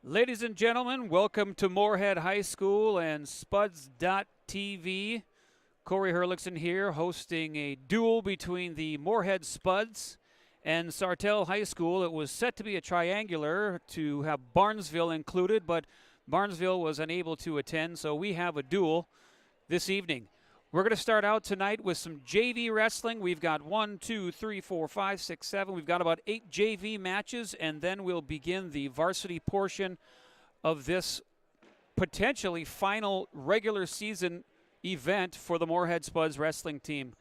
Ladies and gentlemen, welcome to Moorhead High School and Spuds.tv. Corey Herlickson here hosting a duel between the Moorhead Spuds and Sartell High School. It was set to be a triangular to have Barnesville included, but Barnesville was unable to attend, so we have a duel this evening. We're going to start out tonight with some JV wrestling. We've got 1, 2, 3, 4, 5, 6, 7. We've got about 8 JV matches, and then we'll begin the varsity portion of this potentially final regular season event for the Moorhead Spuds wrestling team.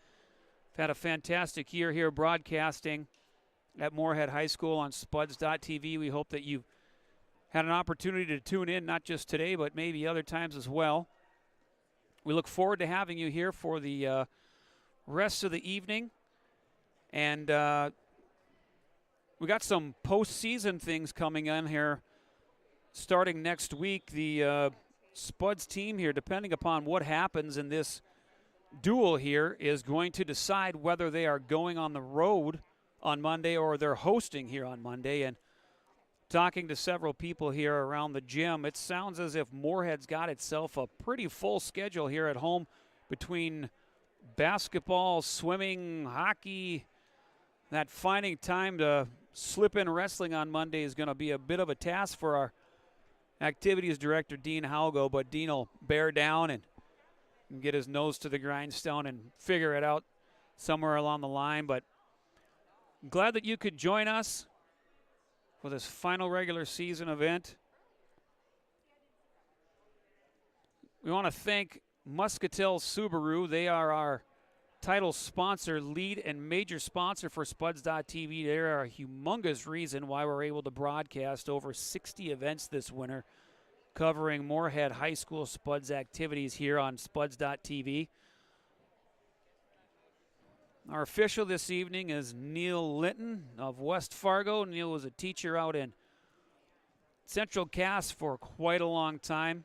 We've had a fantastic year here broadcasting at Moorhead High School on Spuds.tv. We hope that you had an opportunity to tune in, not just today, but maybe other times as well. We look forward to having you here for the rest of the evening. And we got some postseason things coming in here starting next week. The Spuds team here, depending upon what happens in this duel here, is going to decide whether they are going on the road on Monday or they're hosting here on Monday. And talking to several people here around the gym, it sounds as if Moorhead's got itself a pretty full schedule here at home between basketball, swimming, hockey. That finding time to slip in wrestling on Monday is going to be a bit of a task for our activities director, Dean Haugo, but Dean will bear down and get his nose to the grindstone and figure it out somewhere along the line. But I'm glad that you could join us for this final regular season event. We want to thank Muscatel Subaru. They are our title sponsor, lead and major sponsor for Spuds.tv. They are a humongous reason why we're able to broadcast over 60 events this winter, covering Moorhead High School Spuds activities here on Spuds.tv. Our official this evening is Neil Linton of West Fargo. Neil was a teacher out in Central Cass for quite a long time.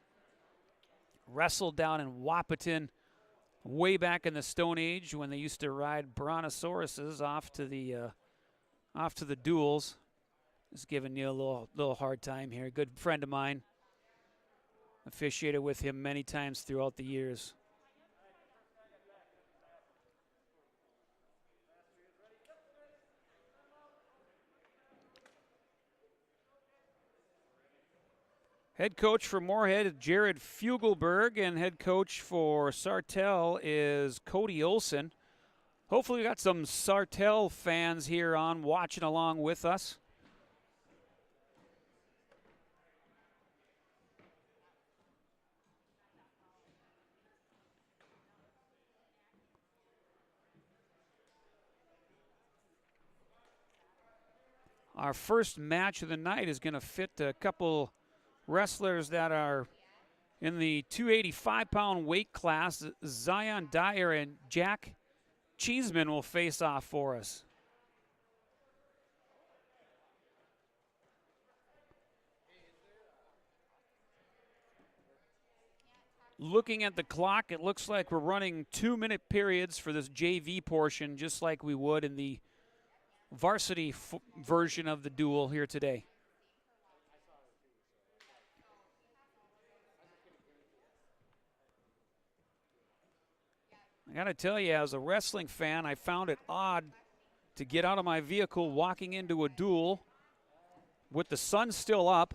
Wrestled down in Wahpeton way back in the Stone Age when they used to ride brontosauruses off to the duels. Just giving Neil a little hard time here. Good friend of mine. Officiated with him many times throughout the years. Head coach for Moorhead is Jared Fugelberg, and head coach for Sartell is Cody Olson. Hopefully we got some Sartell fans here on watching along with us. Our first match of the night is going to fit a couple wrestlers that are in the 285-pound weight class. Zion Dyer and Jack Cheeseman will face off for us. Looking at the clock, it looks like we're running 2-minute periods for this JV portion, just like we would in the varsity version of the duel here today. I gotta tell you, as a wrestling fan, I found it odd to get out of my vehicle walking into a duel with the sun still up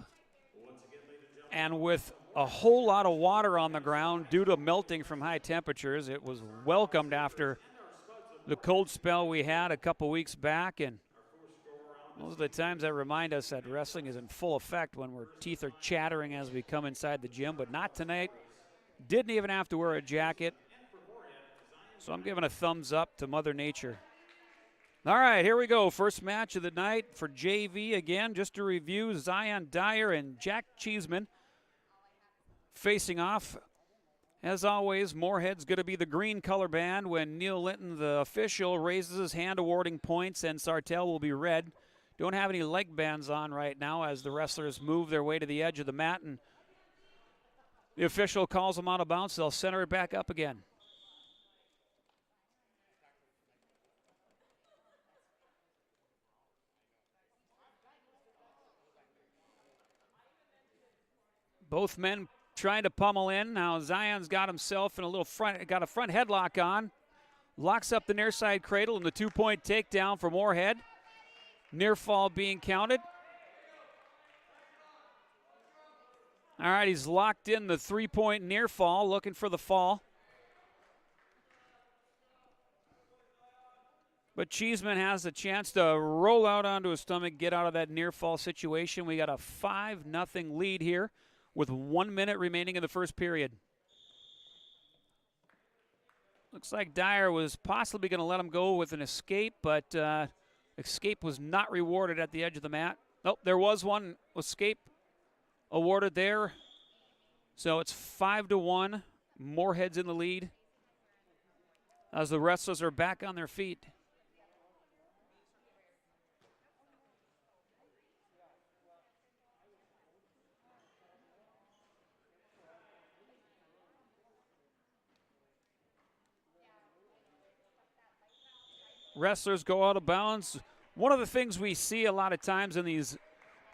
and with a whole lot of water on the ground due to melting from high temperatures. It was welcomed after the cold spell we had a couple weeks back, and those are the times that remind us that wrestling is in full effect when our teeth are chattering as we come inside the gym, but not tonight. Didn't even have to wear a jacket. So I'm giving a thumbs up to Mother Nature. All right, here we go. First match of the night for JV. Again, just to review, Zion Dyer and Jack Cheeseman facing off. As always, Moorhead's going to be the green color band when Neil Linton, the official, raises his hand awarding points, and Sartell will be red. Don't have any leg bands on right now as the wrestlers move their way to the edge of the mat, and the official calls them out of bounds. They'll center it back up again. Both men trying to pummel in. Now Zion's got himself in a little got a front headlock on. Locks up the near side cradle and the 2-point takedown for Moorhead. Near fall being counted. All right, he's locked in the 3-point near fall, looking for the fall. But Cheeseman has a chance to roll out onto his stomach, get out of that near fall situation. We got a 5-0 lead here with 1 minute remaining in the first period. Looks like Dyer was possibly going to let him go with an escape, but escape was not rewarded at the edge of the mat. Oh, there was one escape awarded there. So it's 5-1. Moorhead's in the lead as the wrestlers are back on their feet. Wrestlers go out of bounds. One of the things we see a lot of times in these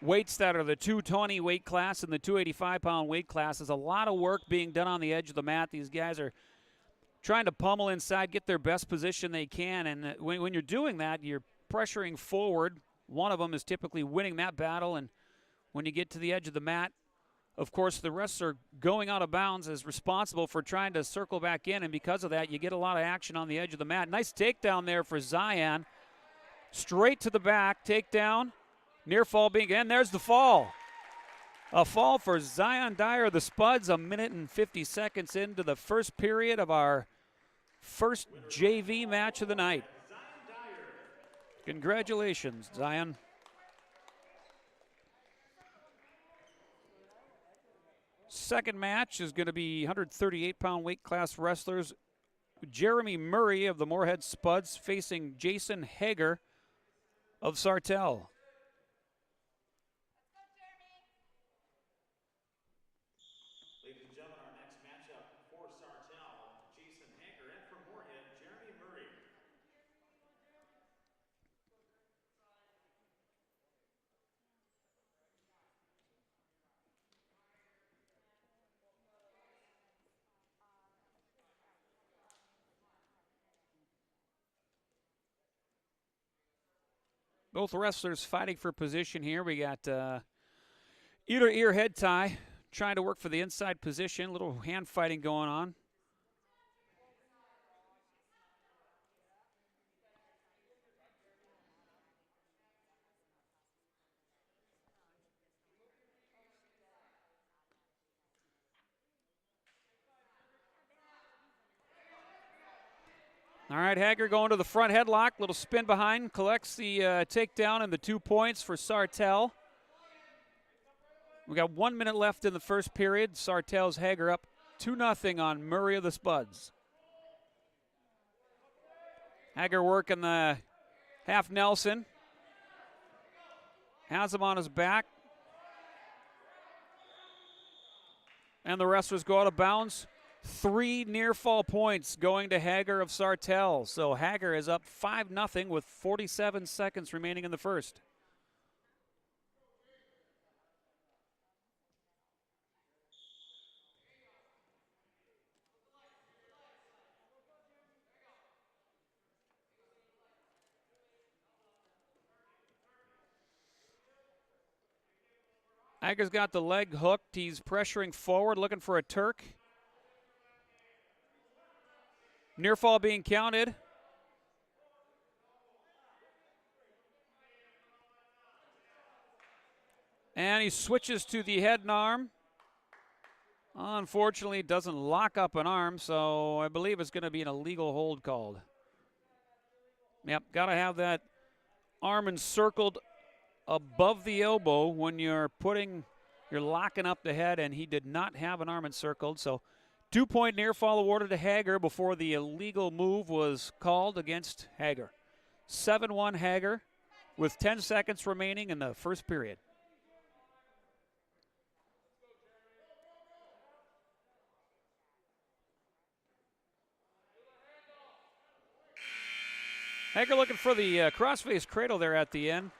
weights that are the 220 weight class and the 285-pound weight class is a lot of work being done on the edge of the mat. These guys are trying to pummel inside, get their best position they can, and when you're doing that, you're pressuring forward. One of them is typically winning that battle, and when you get to the edge of the mat, of course, the wrestler going out of bounds is responsible for trying to circle back in, and because of that, you get a lot of action on the edge of the mat. Nice takedown there for Zion. Straight to the back, takedown. Near fall being, and there's the fall. A fall for Zion Dyer, the Spuds, 1 minute and 50 seconds into the first period of our first JV match of the night. Congratulations, Zion. Second match is going to be 138-pound weight class wrestlers. Jeremy Murray of the Moorhead Spuds facing Jason Hager of Sartell. Ladies and gentlemen, our next matchup for Sartell, Jason Hager, and for Moorhead, Jeremy Murray. Both wrestlers fighting for position here. We got ear-to-ear head tie, trying to work for the inside position. A little hand fighting going on. All right, Hager going to the front headlock. Little spin behind, collects the takedown and the 2 points for Sartell. We got 1 minute left in the first period. Sartell's Hager up 2-0 on Murray of the Spuds. Hager working the half Nelson. Has him on his back. And the wrestlers go out of bounds. 3 near fall points going to Hager of Sartell. So Hager is up 5-0 with 47 seconds remaining in the first. Hager's got the leg hooked. He's pressuring forward, looking for a Turk. Near fall being counted. And he switches to the head and arm. Unfortunately, it doesn't lock up an arm, so I believe it's going to be an illegal hold called. Yep, got to have that arm encircled above the elbow when you're locking up the head, and he did not have an arm encircled, so 2-point near fall awarded to Hager before the illegal move was called against Hager. 7-1 Hager with 10 seconds remaining in the first period. Hager looking for the crossface cradle there at the end.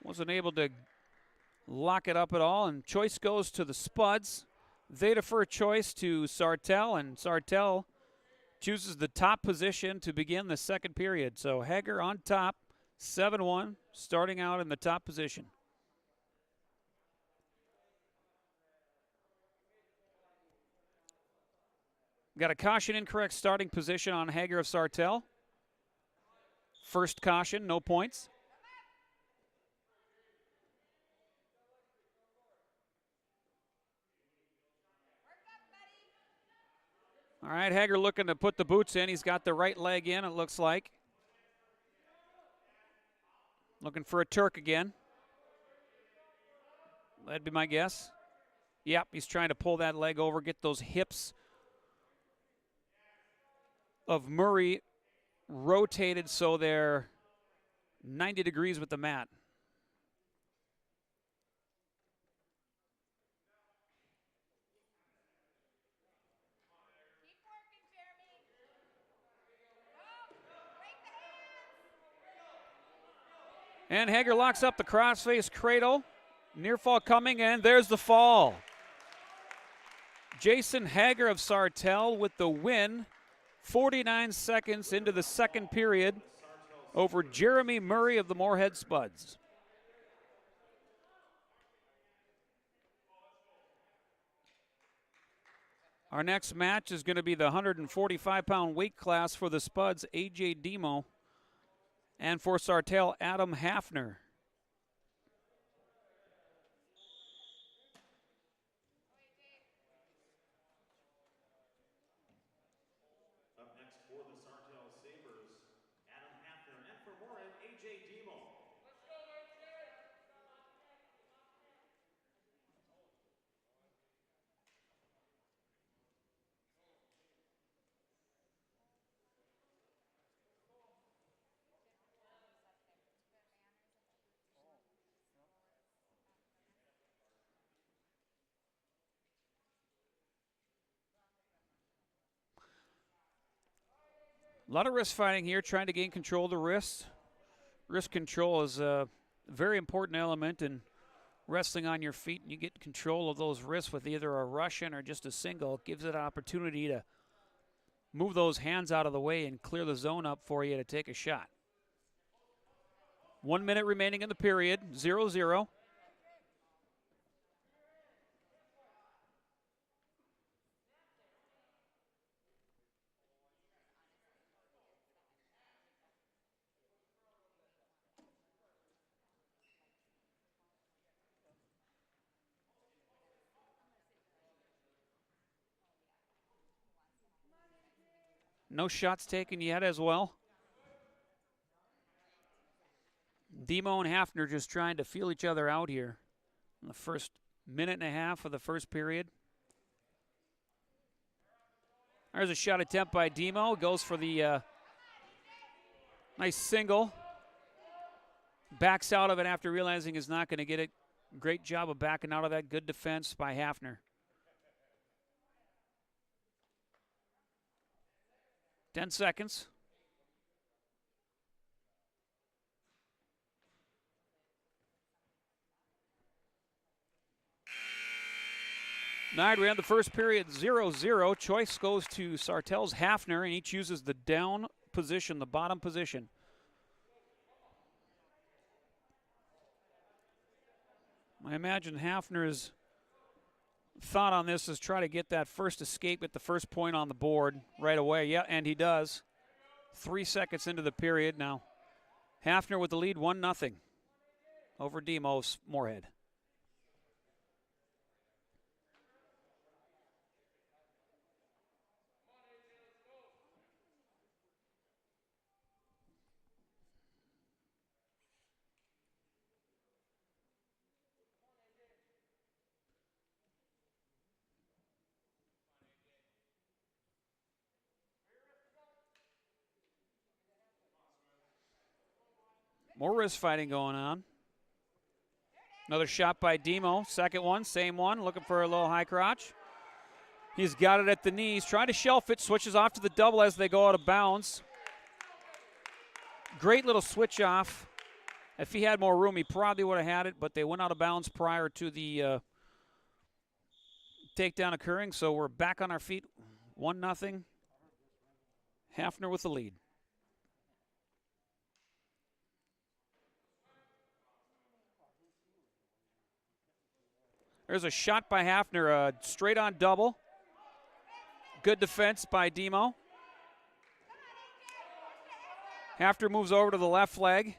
Wasn't able to lock it up at all, and choice goes to the Spuds. They defer choice to Sartell, and Sartell chooses the top position to begin the second period. So Hager on top, 7-1, starting out in the top position. Got a caution, incorrect starting position on Hager of Sartell. First caution, no points. All right, Hager looking to put the boots in. He's got the right leg in, it looks like. Looking for a Turk again. That'd be my guess. Yep, he's trying to pull that leg over, get those hips of Murray rotated so they're 90 degrees with the mat. And Hager locks up the crossface cradle. Near fall coming, and there's the fall. Jason Hager of Sartell with the win, 49 seconds into the second period over Jeremy Murray of the Moorhead Spuds. Our next match is going to be the 145-pound weight class for the Spuds, A.J. Demo, and for Sartell, Adam Hafner. Up next for the Sartell Sabres, Adam Hafner, and for Moorhead, A.J. Demo. A lot of wrist fighting here, trying to gain control of the wrist. Wrist control is a very important element in wrestling on your feet, and you get control of those wrists with either a Russian or just a single. It gives it an opportunity to move those hands out of the way and clear the zone up for you to take a shot. 1 minute remaining in the period, 0-0. No shots taken yet as well. Demo and Hafner just trying to feel each other out here in the first minute and a half of the first period. There's a shot attempt by Demo. Goes for the nice single. Backs out of it after realizing he's not going to get it. Great job of backing out of that. Good defense by Hafner. 10 seconds. All right, we have the first period 0-0. Choice goes to Sartell's Hafner, and he chooses the down position, the bottom position. I imagine Hafner's thought on this is try to get that first escape at the first point on the board right away. Yeah, and he does. 3 seconds into the period now. Hafner with the lead, 1-0 over Demos Moorhead. More wrist fighting going on. Another shot by Demo. Second one, same one. Looking for a little high crotch. He's got it at the knees. Trying to shelf it. Switches off to the double as they go out of bounds. Great little switch off If he had more room, he probably would have had it, but they went out of bounds prior to the takedown occurring, so we're back on our feet, 1-0. Hafner with the lead. There's a shot by Hafner, straight on double. Good defense by Demo. Hafner moves over to the left leg.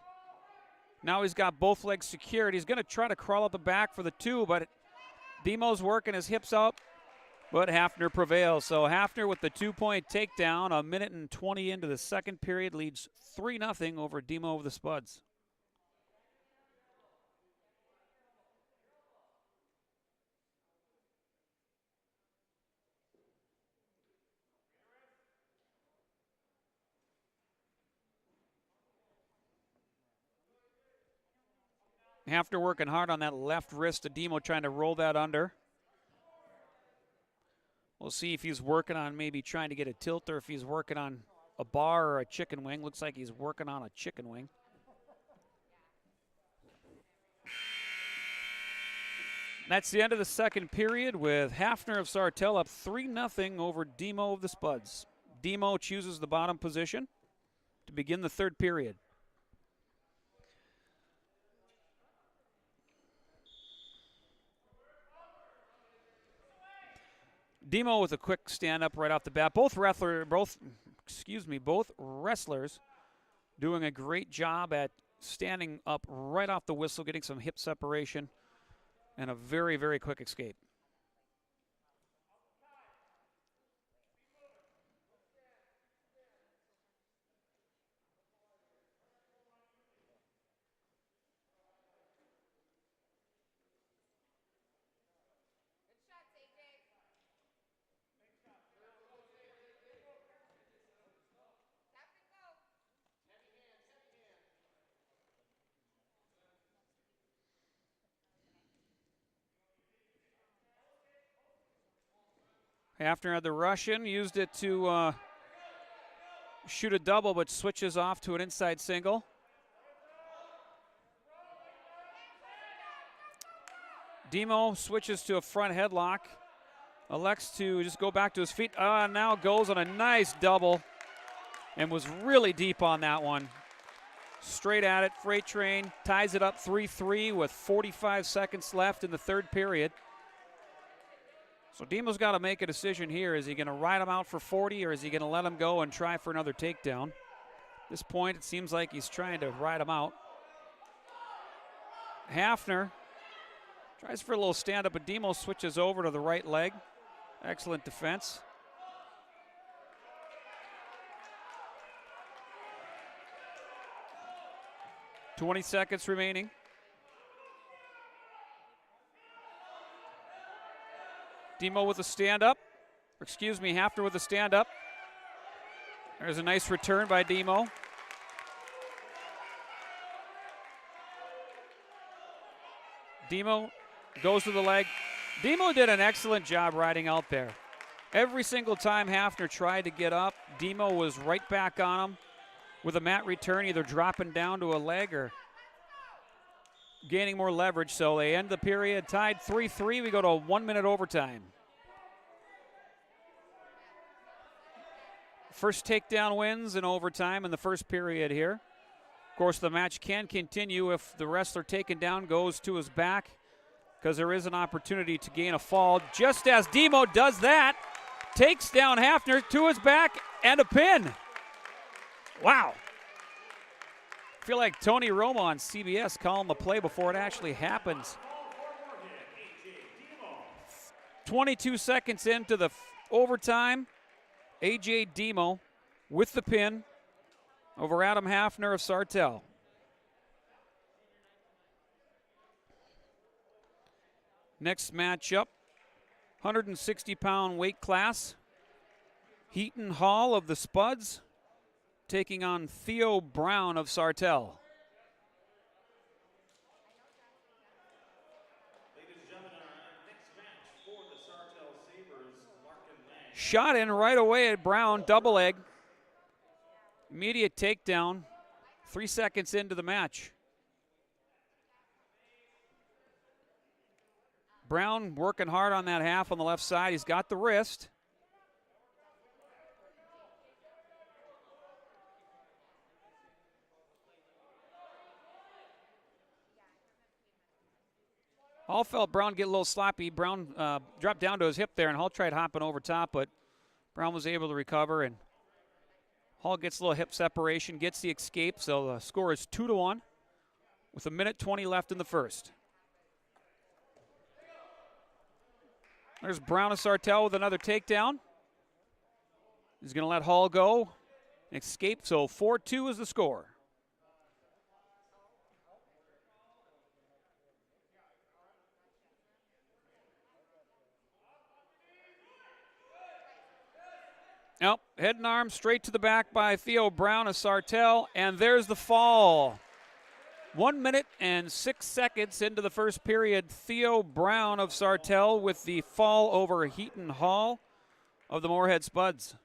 Now he's got both legs secured. He's going to try to crawl out the back for the two, but Demo's working his hips up, but Hafner prevails. So Hafner with the 2-point takedown, 1:20 into the second period, leads 3-0 over Demo of the Spuds. Hafner working hard on that left wrist of Demo, trying to roll that under. We'll see if he's working on maybe trying to get a tilt or if he's working on a bar or a chicken wing. Looks like he's working on a chicken wing. That's the end of the second period with Hafner of Sartell up 3-0 over Demo of the Spuds. Demo chooses the bottom position to begin the third period. Demo with a quick stand-up right off the bat. Both wrestlers doing a great job at standing up right off the whistle, getting some hip separation, and a very, very quick escape. Hafner had the Russian, used it to shoot a double, but switches off to an inside single. Demo switches to a front headlock, elects to just go back to his feet. Now goes on a nice double and was really deep on that one. Straight at it, freight train, ties it up 3-3 with 45 seconds left in the third period. So Demo's got to make a decision here. Is he going to ride him out for 40 or is he going to let him go and try for another takedown? At this point, it seems like he's trying to ride him out. Hafner tries for a little stand-up, but Demo switches over to the right leg. Excellent defense. .20 seconds remaining. Demo with a stand-up. Hafner with a stand-up. There's a nice return by Demo. Demo goes to the leg. Demo did an excellent job riding out there. Every single time Hafner tried to get up, Demo was right back on him with a mat return, either dropping down to a leg or gaining more leverage. So they end the period tied 3-3. We go to a 1-minute overtime. First takedown wins in overtime in the first period here. Of course, the match can continue if the wrestler taken down goes to his back, because there is an opportunity to gain a fall. Just as Demo does that, takes down Hafner to his back and a pin. Wow. I feel like Tony Romo on CBS calling the play before it actually happens. 22 seconds into the overtime, A.J. Demo with the pin over Adam Hafner of Sartell. Next matchup, 160-pound weight class. Heaton Hall of the Spuds taking on Theo Brown of Sartell. Shot in right away at Brown, double leg. Immediate takedown, 3 seconds into the match. Brown working hard on that half on the left side. He's got the wrist. Hall felt Brown get a little sloppy. Brown dropped down to his hip there, and Hall tried hopping over top, but Brown was able to recover, and Hall gets a little hip separation, gets the escape, so the score is 2-1 with 1:20 left in the first. There's Brown of Sartell with another takedown. He's going to let Hall go. Escape, so 4-2 is the score. Nope, head and arm straight to the back by Theo Brown of Sartell, and there's the fall. 1 minute and 6 seconds into the first period, Theo Brown of Sartell with the fall over Heaton Hall of the Moorhead Spuds.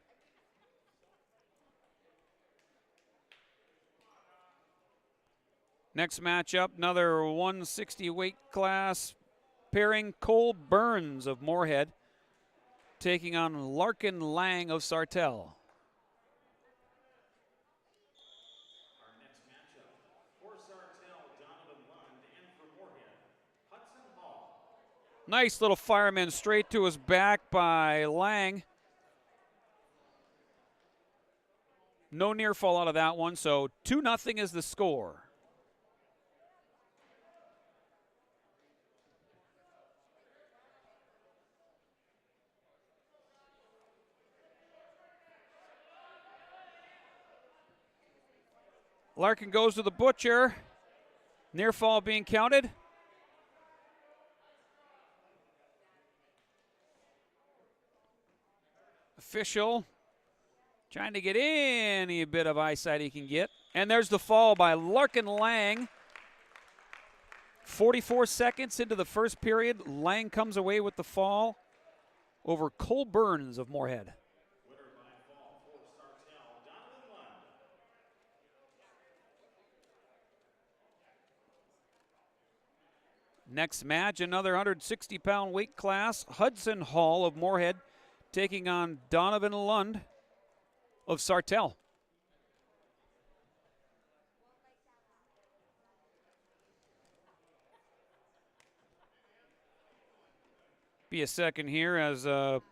Next matchup, another 160 weight class pairing, Cole Burns of Moorhead taking on Larkin Lang of Sartell. Our next matchup, for Sartell, Donovan Lund, and for Moorhead, Hudson Hall. Nice little fireman straight to his back by Lang. No near fall out of that one, so 2-0 is the score. Larkin goes to the butcher. Near fall being counted. Official trying to get any bit of eyesight he can get. And there's the fall by Larkin Lang. 44 seconds into the first period, Lang comes away with the fall over Cole Burns of Moorhead. Winner by fall for Sartell, Donovan Lund. Next match, another 160-pound weight class, Hudson Hall of Moorhead taking on Donovan Lund of Sartell. Be a second here as Hall's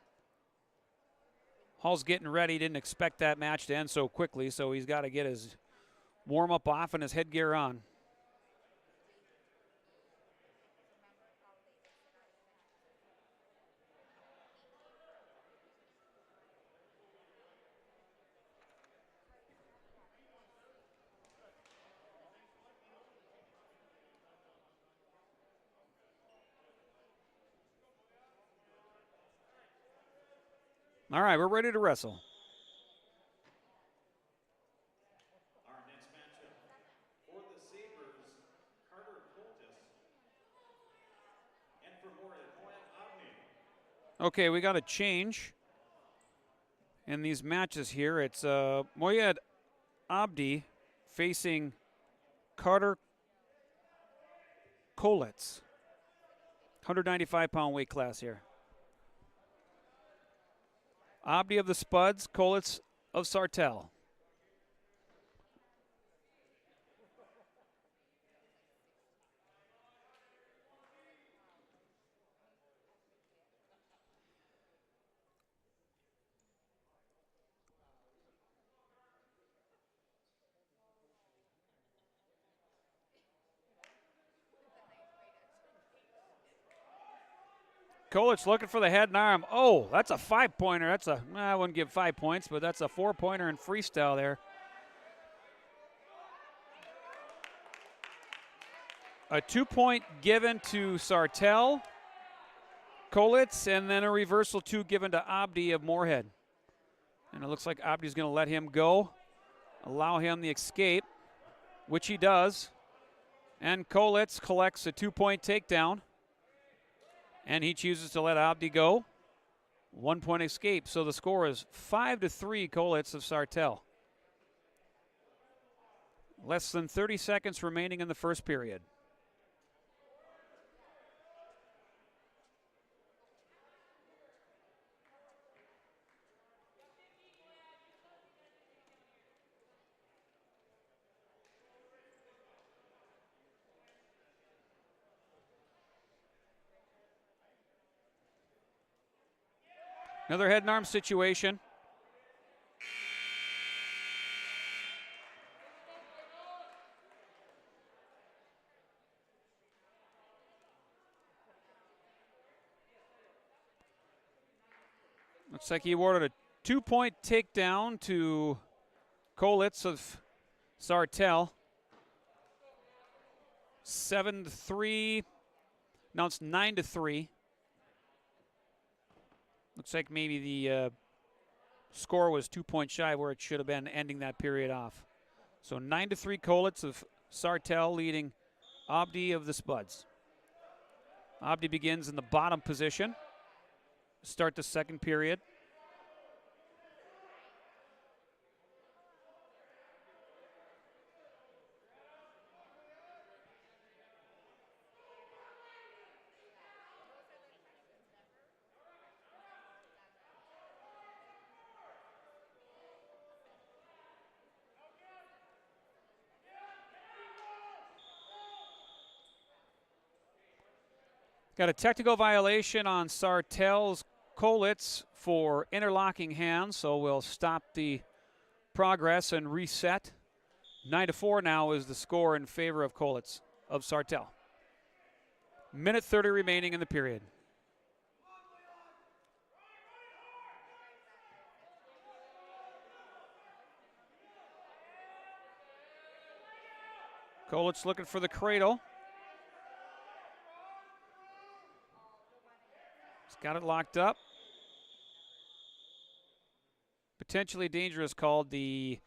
getting ready. Didn't expect that match to end so quickly, so he's got to get his warm-up off and his headgear on. All right, we're ready to wrestle. Our next matchup, for the Sabres, Carter Coltis, and for Moorhead, Moorhead Abney. Okay, we got a change in these matches here. It's Moorhead Abdi facing Carter Kolitz. 195-pound weight class here. Abdi of the Spuds, Kolitz of Sartell. Kolitz looking for the head and arm. Oh, that's a 5-pointer. That's I wouldn't give 5 points, but that's a 4-pointer in freestyle there. A 2-point given to Sartell, Kolitz, and then a reversal 2 given to Abdi of Moorhead. And it looks like Abdi's going to let him go, allow him the escape, which he does. And Kolitz collects a 2-point takedown. And he chooses to let Abdi go. 1-point escape. So the score is 5-3 Kolitz of Sartell. Less than 30 seconds remaining in the first period. Another head and arm situation. Looks like he awarded a 2-point takedown to Kolitz of Sartell. 7-3. Now it's 9-3. Looks like maybe the score was 2 points shy where it should have been, ending that period off. So 9-3 Kolitz of Sartell leading Abdi of the Spuds. Abdi begins in the bottom position. Start the second period. Got a technical violation on Sartell's Kolitz for interlocking hands, so we'll stop the progress and reset. 9-4 now is the score in favor of Kolitz of Sartell. Minute 30 remaining in the period. Kolitz looking for the cradle. He's got it locked up. Potentially dangerous called. The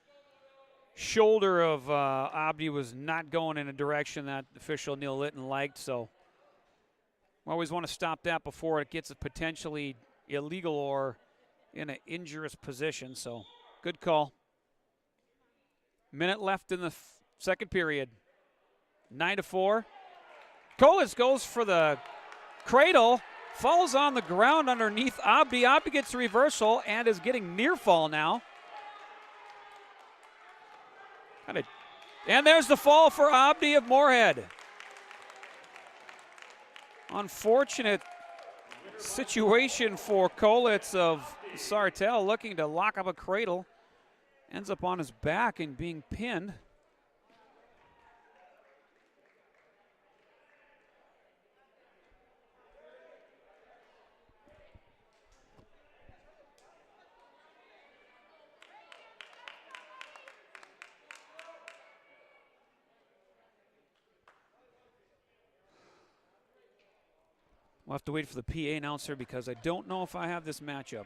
shoulder of Abdi was not going in a direction that official Neil Litton liked, so we always want to stop that before it gets potentially illegal or in an injurious position, so good call. Minute left in the second period. 9-4. Kolitz goes for the cradle, falls on the ground underneath Abdi. Abdi gets a reversal and is getting near fall now. And there's the fall for Abdi of Moorhead. Unfortunate situation for Kolitz of Sartell, looking to lock up a cradle. Ends up on his back and being pinned. We'll have to wait for the PA announcer because I don't know if I have this matchup.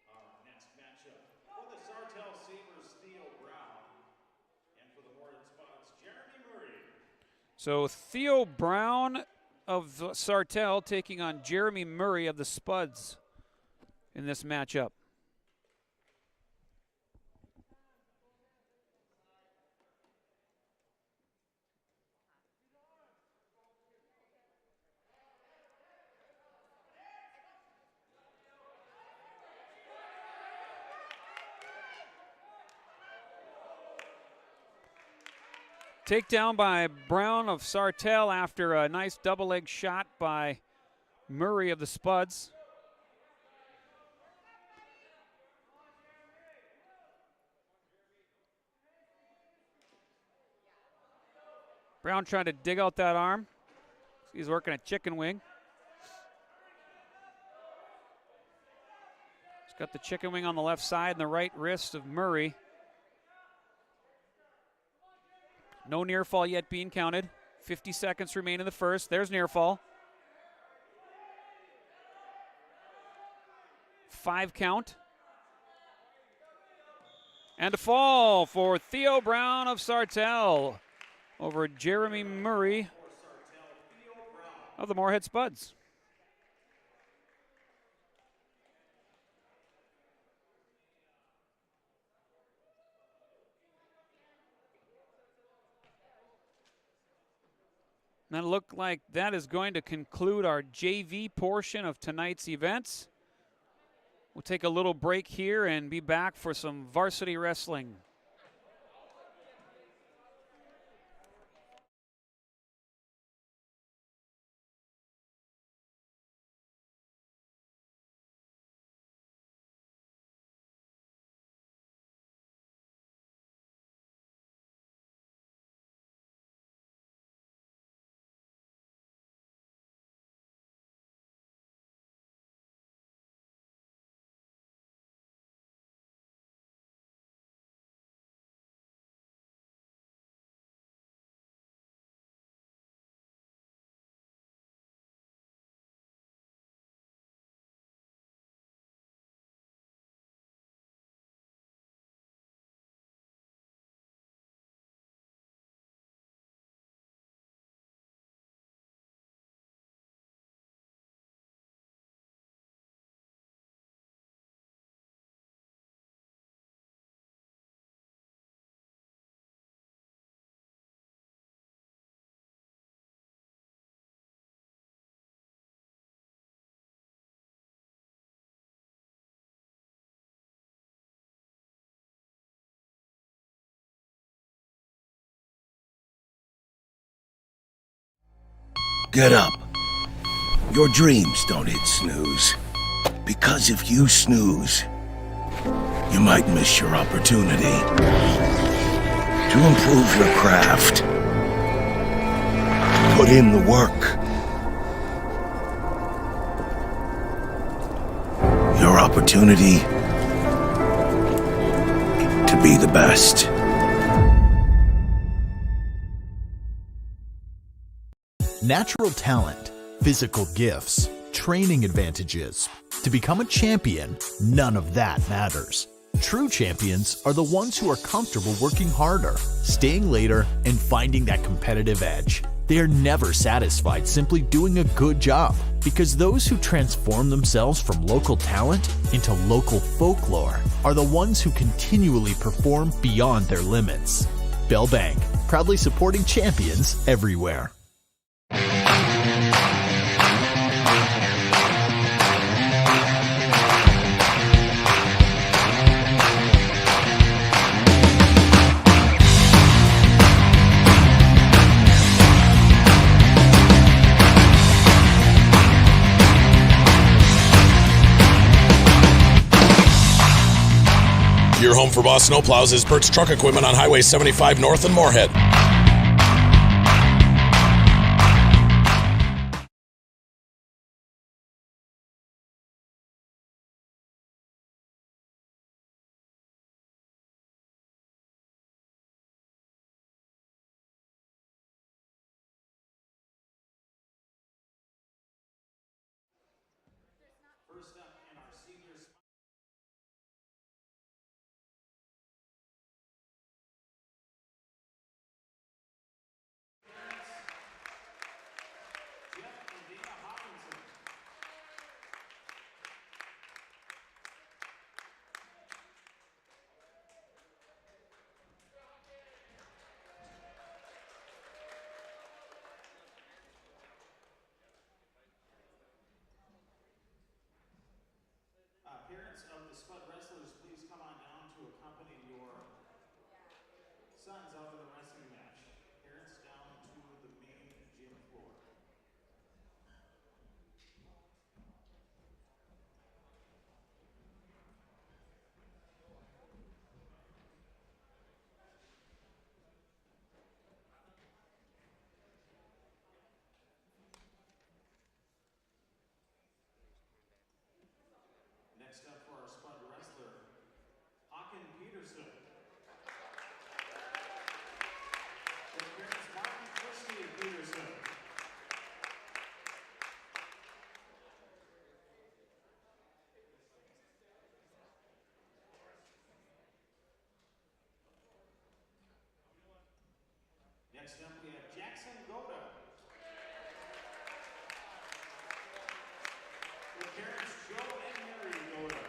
Our next matchup for the Sartell Sabres, Theo Brown, and for the Moorhead Spuds, Jeremy Murray. So Theo Brown of Sartell taking on Jeremy Murray of the Spuds in this matchup. Takedown by Brown of Sartell after a nice double leg shot by Murray of the Spuds. Brown trying to dig out that arm. He's working a chicken wing. He's got the chicken wing on the left side and the right wrist of Murray. No near fall yet being counted. 50 seconds remain in the first. There's near fall. 5 count. And a fall for Theo Brown of Sartell over Jeremy Murray of the Moorhead Spuds. And it looked like that is going to conclude our JV portion of tonight's events. We'll take a little break here and be back for some varsity wrestling. Get up. Your dreams don't hit snooze. Because if you snooze, you might miss your opportunity to improve your craft. Put in the work. Your opportunity to be the best. Natural talent, physical gifts, training advantages. To become a champion, none of that matters. True champions are the ones who are comfortable working harder, staying later, and finding that competitive edge. They are never satisfied simply doing a good job, because those who transform themselves from local talent into local folklore are the ones who continually perform beyond their limits. Bell Bank, proudly supporting champions everywhere. Your home for Boss Snowplows is Bert's Truck Equipment on Highway 75 North in Moorhead. First up in our seniors. Parents of the Spud wrestlers, please come on down to accompany your sons out of the wrestling match. Parents down to the main gym floor. Next up for our Spud wrestler, Hakan Peterson. With parents Martin Christie Peterson. Next up we have Jackson Goda. With parents Joe and Mary Goda.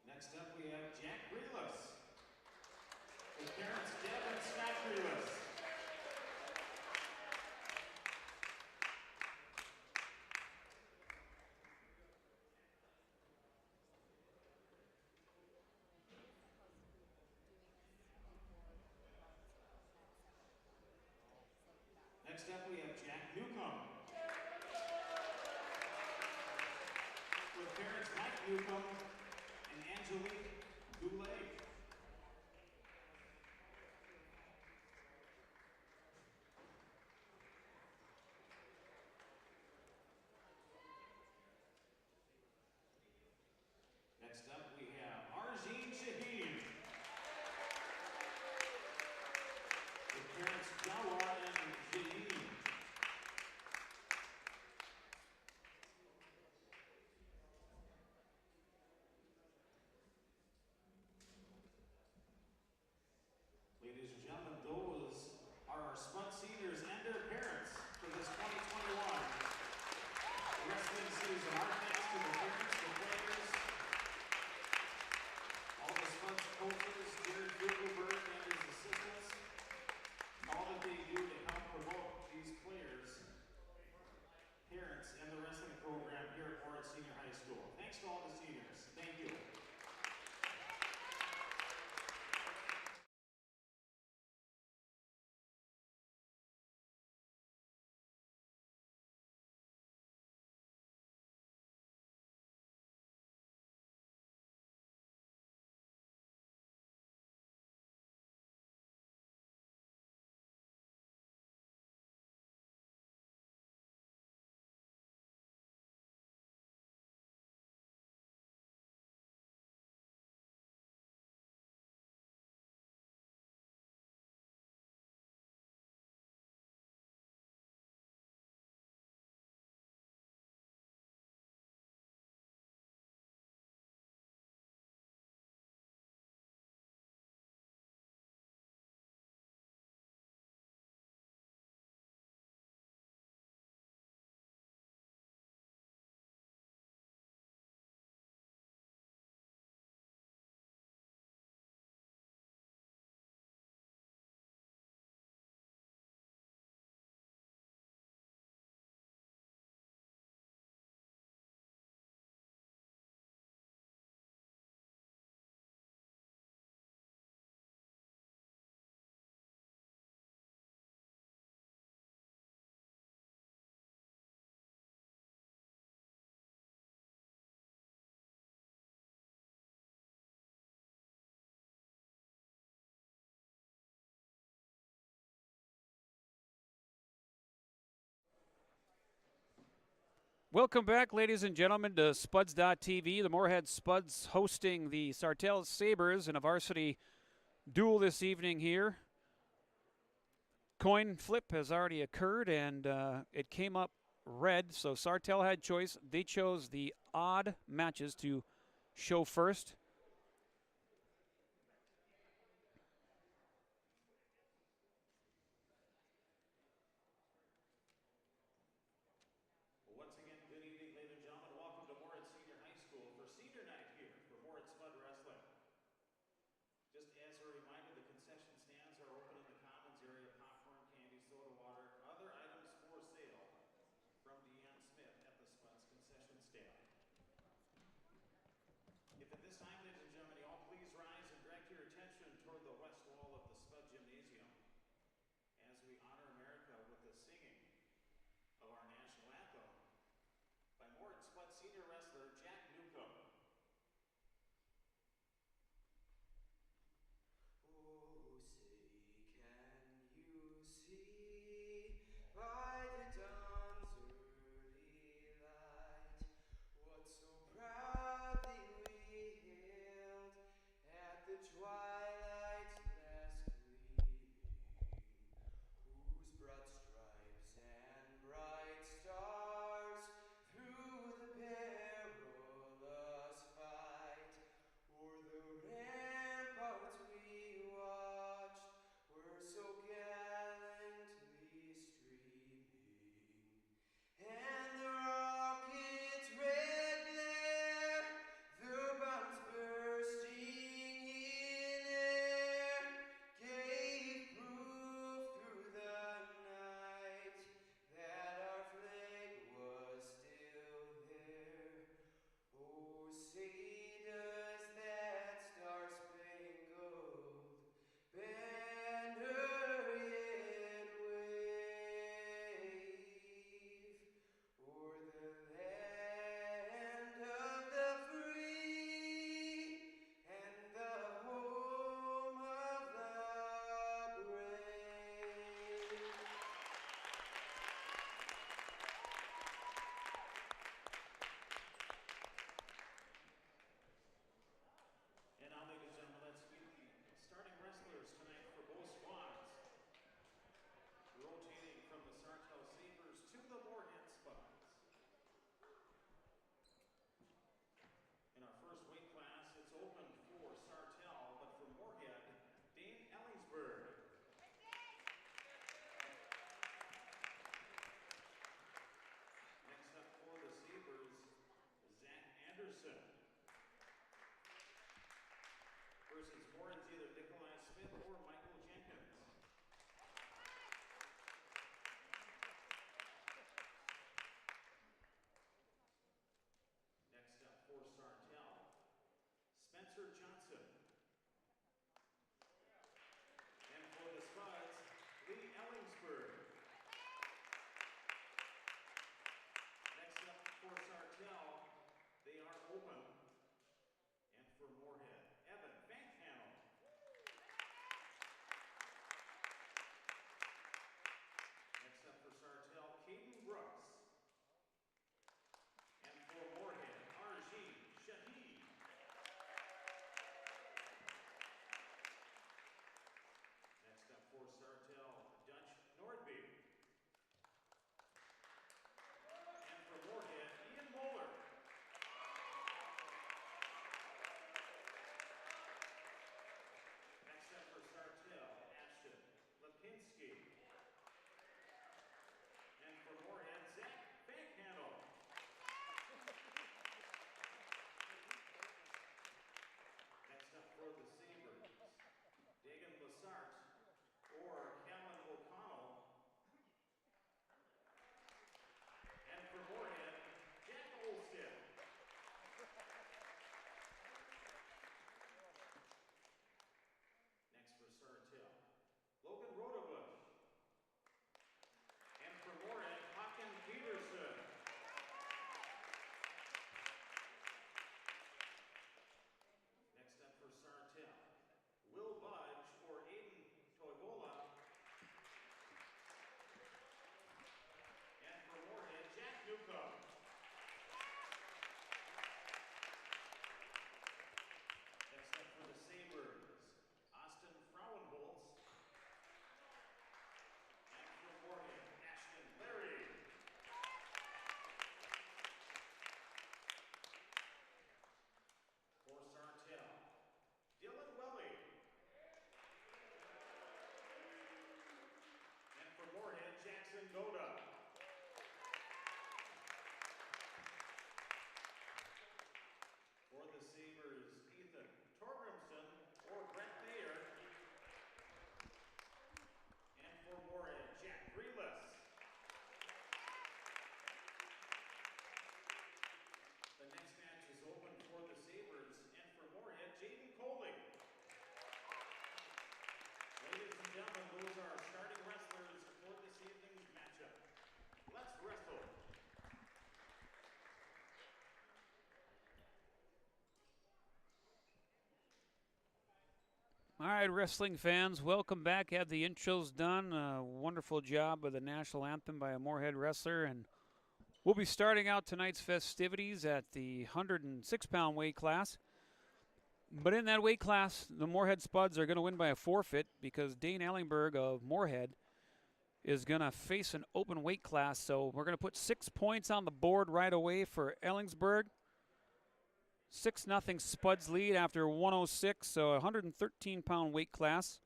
Next up we have Jack Greeless. With parents Deb and Scott Greeless. Next up we have Jack Newcomb. With parents Mike Newcomb and Angelique Goulet. Next up we have Arjeen Shaheen. With parents Jawa and Shaheen. Ladies and gentlemen, those are our Spud seniors and their parents for this 2021 wrestling season. Our thanks to the parents, the players, all the Spud's coaches, Jared Gilbert and his assistants, all that they do to help promote these Welcome back, ladies and gentlemen, to Spuds.tv. The Moorhead Spuds hosting the Sartell Sabres in a varsity duel this evening here. Coin flip has already occurred, and it came up red, so Sartell had choice. They chose the odd matches to show first. Once again, good evening, ladies and gentlemen. Welcome to Moorhead Senior High School for senior night here for Moorhead Spud Wrestling. Just as a reminder, the concession stands are open in the commons area. Popcorn, candy, soda, water, other items for sale from Deanne Smith at the Spuds concession stand. If at this time, ladies and gentlemen, you all please rise and direct your attention toward the west wall of the Spud Gymnasium as we honor America with the singing of our national anthem by Moorhead Spud senior wrestler Jack Newcomb. Oh, say, can you see by the dawn's early light what so proudly we hailed All right, wrestling fans, welcome back. Had the intros done. Wonderful job with the national anthem by a Moorhead wrestler. And we'll be starting out tonight's festivities at the 106-pound weight class. But in that weight class, the Moorhead Spuds are going to win by a forfeit because Dane Ellingberg of Moorhead is going to face an open weight class. So we're going to put 6 points on the board right away for Ellingsburg. 6-0 Spuds lead after 106, so a 113-pound weight class.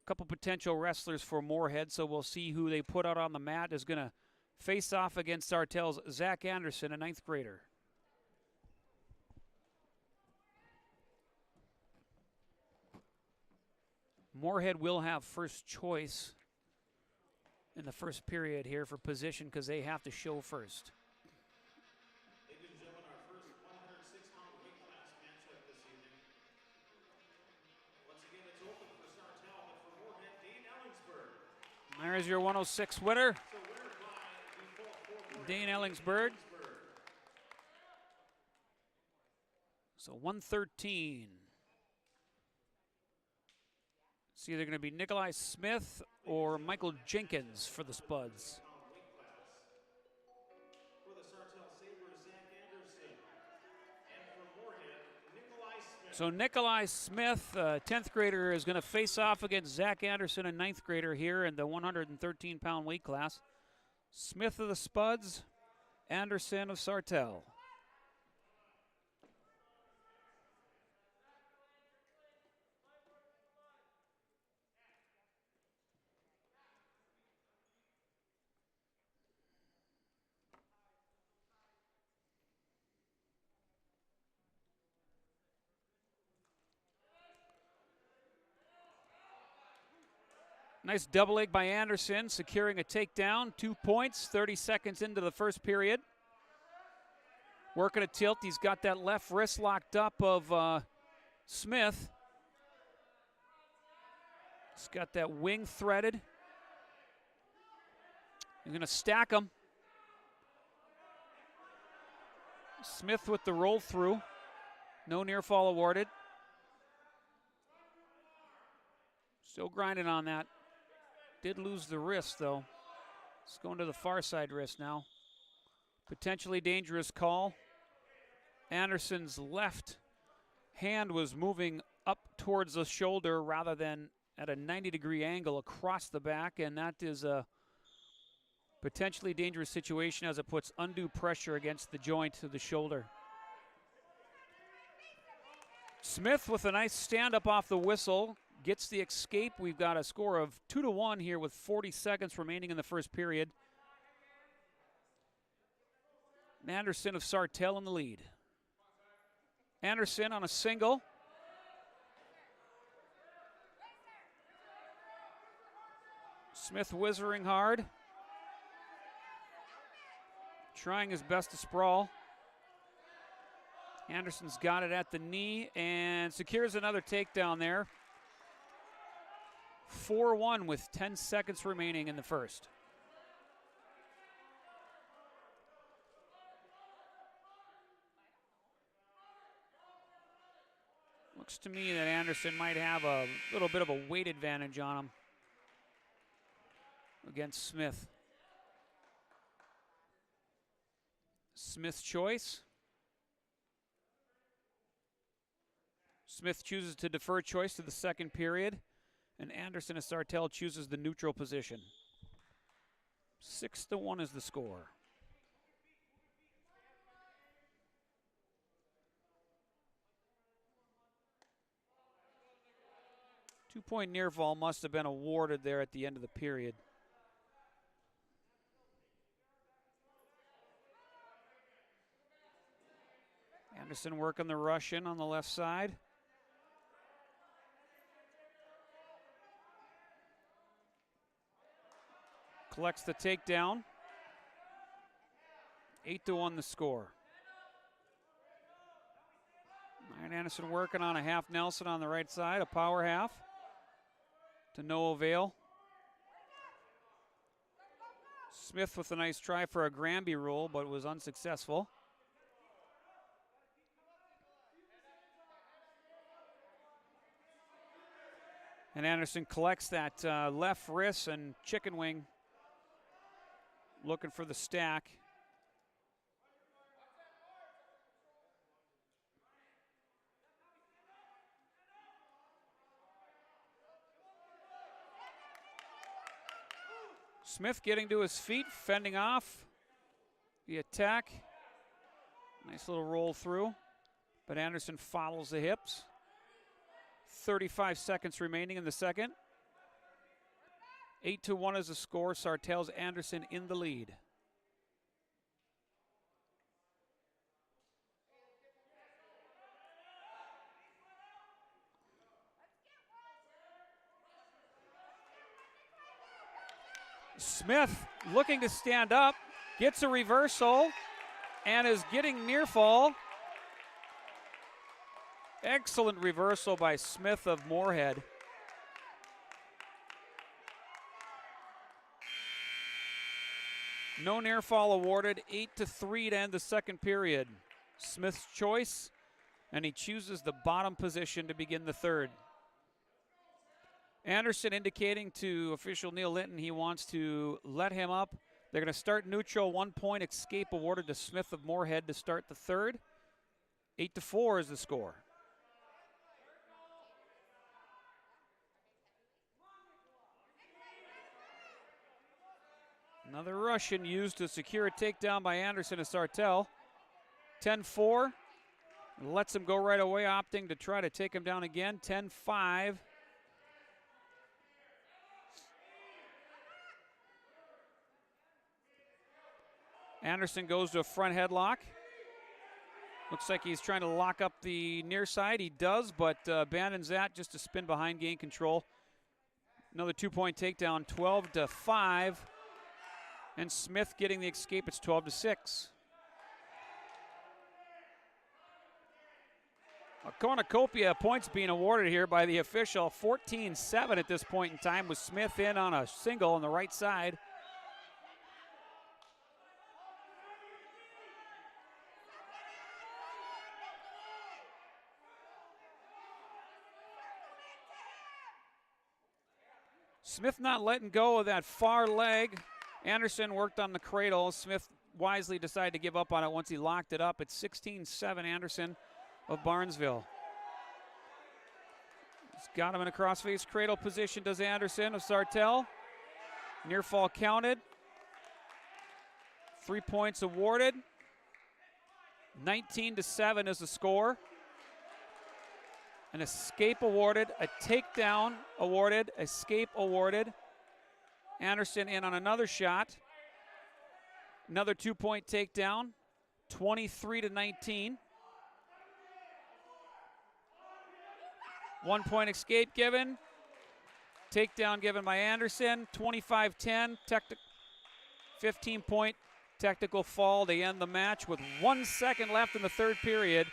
A couple potential wrestlers for Moorhead, so we'll see who they put out on the mat is going to face off against Sartell's Zach Anderson, a 9th grader. Moorhead will have first choice in the first period here for position because they have to show first. Ladies and gentlemen, our first 106-pound weight class matchup this evening. Once again, it's open for Sartell, but for Moorhead, Dane Ellingsburg. There's your 106 winner, So winner by default for Moorhead, Dane Ellingsburg. So 113. It's either going to be Nikolai Smith or Michael Jenkins for the Spuds. For the Sartell Sabres, Zach Anderson. And for Moorhead, Nikolai Smith. So Nikolai Smith, 10th grader, is going to face off against Zach Anderson, a 9th grader here in the 113-pound weight class. Smith of the Spuds, Anderson of Sartell. Nice double leg by Anderson, securing a takedown. 2 points, 30 seconds into the first period. Working a tilt. He's got that left wrist locked up of Smith. He's got that wing threaded. He's going to stack him. Smith with the roll through. No near fall awarded. Still grinding on that. Did lose the wrist, though. It's going to the far side wrist now. Potentially dangerous call. Anderson's left hand was moving up towards the shoulder rather than at a 90-degree angle across the back, and that is a potentially dangerous situation as it puts undue pressure against the joint of the shoulder. Smith with a nice stand-up off the whistle. Gets the escape. We've got a score of 2-1 here with 40 seconds remaining in the first period. Anderson of Sartell in the lead. Anderson on a single. Smith whizzing hard. Trying his best to sprawl. Anderson's got it at the knee and secures another takedown there. 4-1 with 10 seconds remaining in the first. Looks to me that Anderson might have a little bit of a weight advantage on him against Smith. Smith's choice. Smith chooses to defer choice to the second period. And Anderson of Sartell chooses the neutral position. 6-1 is the score. Two-point near fall must have been awarded there at the end of the period. Anderson working the Russian on the left side. Collects the takedown. 8-1 the score. Ryan Anderson working on a half Nelson on the right side, a power half to no avail. Smith with a nice try for a Granby roll, but was unsuccessful. And Anderson collects that left wrist and chicken wing, looking for the stack. Smith getting to his feet, fending off the attack. Nice little roll through, but Anderson follows the hips. 35 seconds remaining in the second. 8-1 is the score. Sartell's Anderson in the lead. Smith looking to stand up, gets a reversal, and is getting near fall. Excellent reversal by Smith of Moorhead. No near fall awarded. 8-3 to end the second period. Smith's choice, and he chooses the bottom position to begin the third. Anderson indicating to official Neil Linton he wants to let him up. They're going to start neutral. 1 point escape awarded to Smith of Moorhead to start the third. 8-4 is the score. Another Russian used to secure a takedown by Anderson of Sartell. 10-4. Lets him go right away, opting to try to take him down again. 10-5. Anderson goes to a front headlock. Looks like he's trying to lock up the near side. He does, but abandons that just to spin behind, gain control. Another 2-point takedown, 12-5. And Smith getting the escape, it's 12-6. A cornucopia points being awarded here by the official. 14-7 at this point in time with Smith in on a single on the right side. Smith not letting go of that far leg. Anderson worked on the cradle. Smith wisely decided to give up on it once he locked it up. It's 16-7 Anderson of Barnesville. He's got him in a crossface cradle position, does Anderson of Sartell. Near fall counted. 3 points awarded. 19-7 is the score. An escape awarded, a takedown awarded, escape awarded. Anderson in on another shot. Another 2-point takedown, 23-19. 1 point escape given. Takedown given by Anderson, 25-10. 15-point technical fall to end the match with 1 second left in the third period.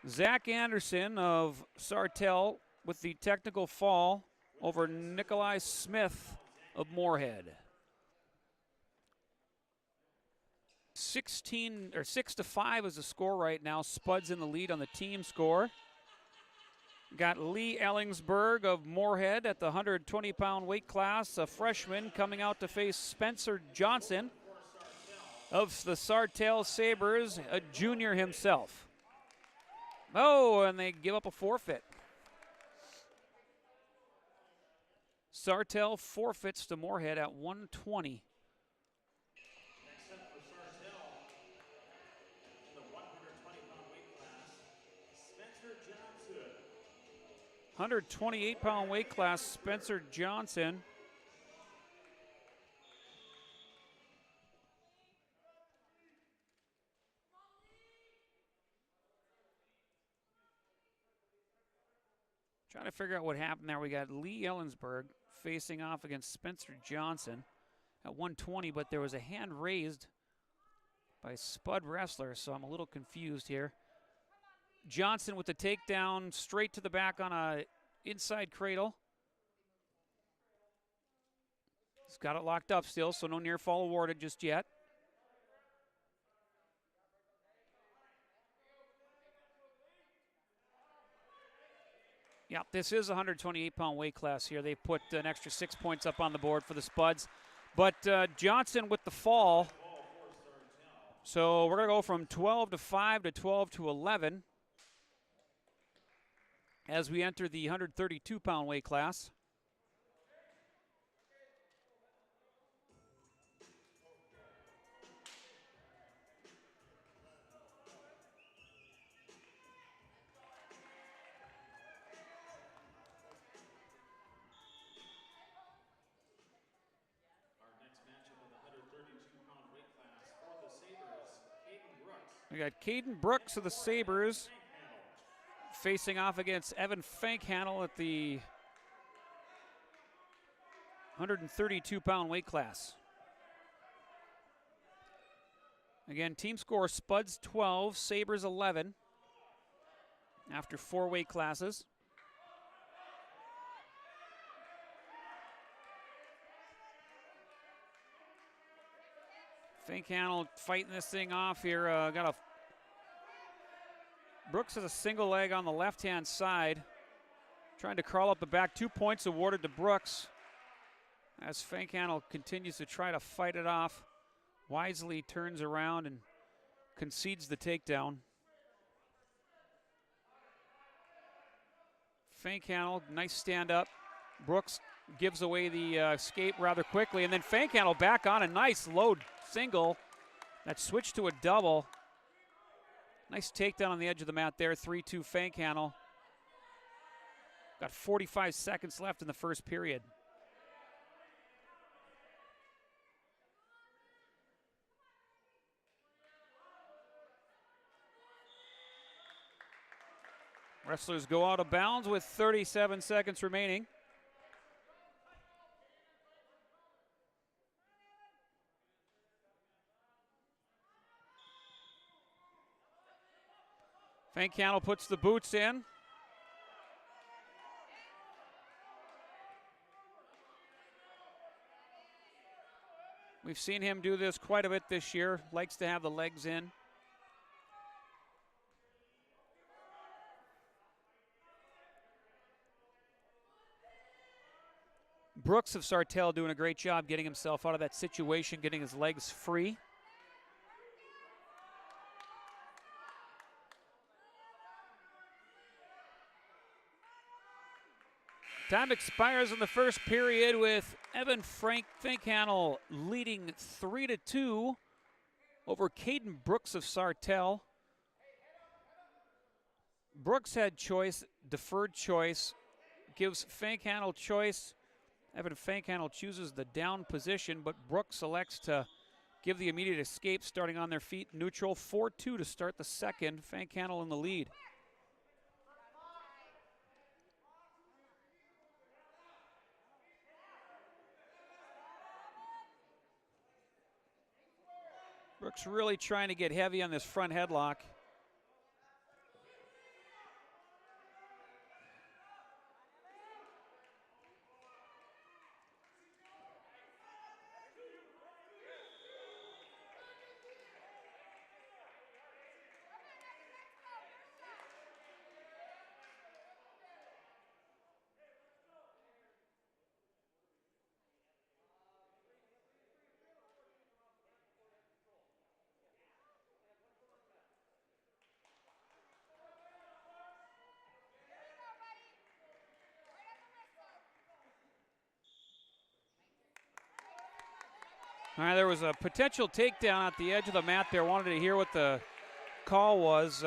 Zach Anderson of Sartell with the technical fall over Nikolai Smith of Moorhead. 6-5 is the score right now. Spuds in the lead on the team score. Got Lee Ellingsberg of Moorhead at the 120-pound weight class, a freshman coming out to face Spencer Johnson of the Sartell Sabres, a junior himself. Oh, and they give up a forfeit. Sartell forfeits to Moorhead at 120. Next up for Sartell, in the 120-pound weight class, Spencer Johnson. 128-pound weight class, Spencer Johnson. Trying to figure out what happened there. We got Lee Ellensberg facing off against Spencer Johnson at 120, but there was a hand raised by Spud Wrestler, so I'm a little confused here. Johnson with the takedown straight to the back on a inside cradle. He's got it locked up still, so no near fall awarded just yet. Yep, This is a 128-pound weight class here. They put an extra 6 points up on the board for the Spuds. But Johnson with the fall. So we're going to go from 12 to 5 to 12 to 11 as we enter the 132-pound weight class. We got Caden Brooks of the Sabres facing off against Evan Fankhanel at the 132-pound weight class. Again, team score Spuds 12, Sabres 11 after 4 weight classes. Fankhanel fighting this thing off here. Brooks has a single leg on the left-hand side. Trying to crawl up the back. 2 points awarded to Brooks as Fankhanel continues to try to fight it off. Wisely turns around and concedes the takedown. Fankhanel, nice stand up. Brooks gives away the escape rather quickly, and then Fankhanel back on a nice low single that switched to a double. Nice takedown on the edge of the mat there, 3-2 Fankhanel. Got 45 seconds left in the first period. Wrestlers go out of bounds with 37 seconds remaining. Fankhanel puts the boots in. We've seen him do this quite a bit this year. Likes to have the legs in. Brooks of Sartell doing a great job getting himself out of that situation, getting his legs free. Time expires in the first period with Evan Fankhanel leading 3-2 over Caden Brooks of Sartell. Brooks had choice, deferred choice, gives Fankhanel choice. Evan Fankhanel chooses the down position, but Brooks elects to give the immediate escape, starting on their feet neutral. 4-2 to start the second. Fankhanel in the lead. Brooks really trying to get heavy on this front headlock. All right, there was a potential takedown at the edge of the mat there. Wanted to hear what the call was.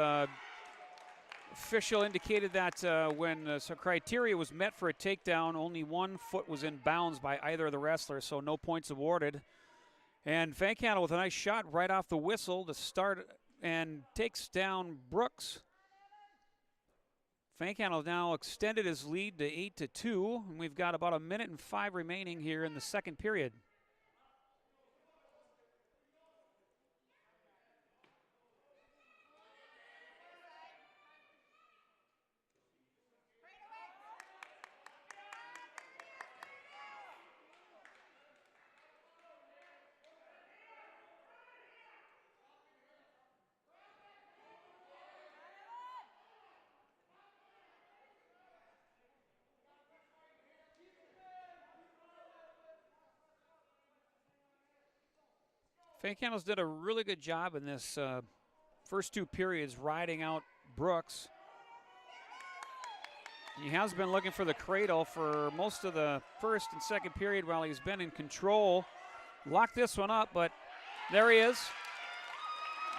Official indicated that when criteria was met for a takedown, only 1 foot was in bounds by either of the wrestlers, so no points awarded. And Fankhanel with a nice shot right off the whistle to start and takes down Brooks. Fankhanel now extended his lead to 8-2, and we've got about 1 minute and 5 remaining here in the second period. Candles did a really good job in this first two periods riding out Brooks. He has been looking for the cradle for most of the first and second period while he's been in control. Locked this one up, but there he is.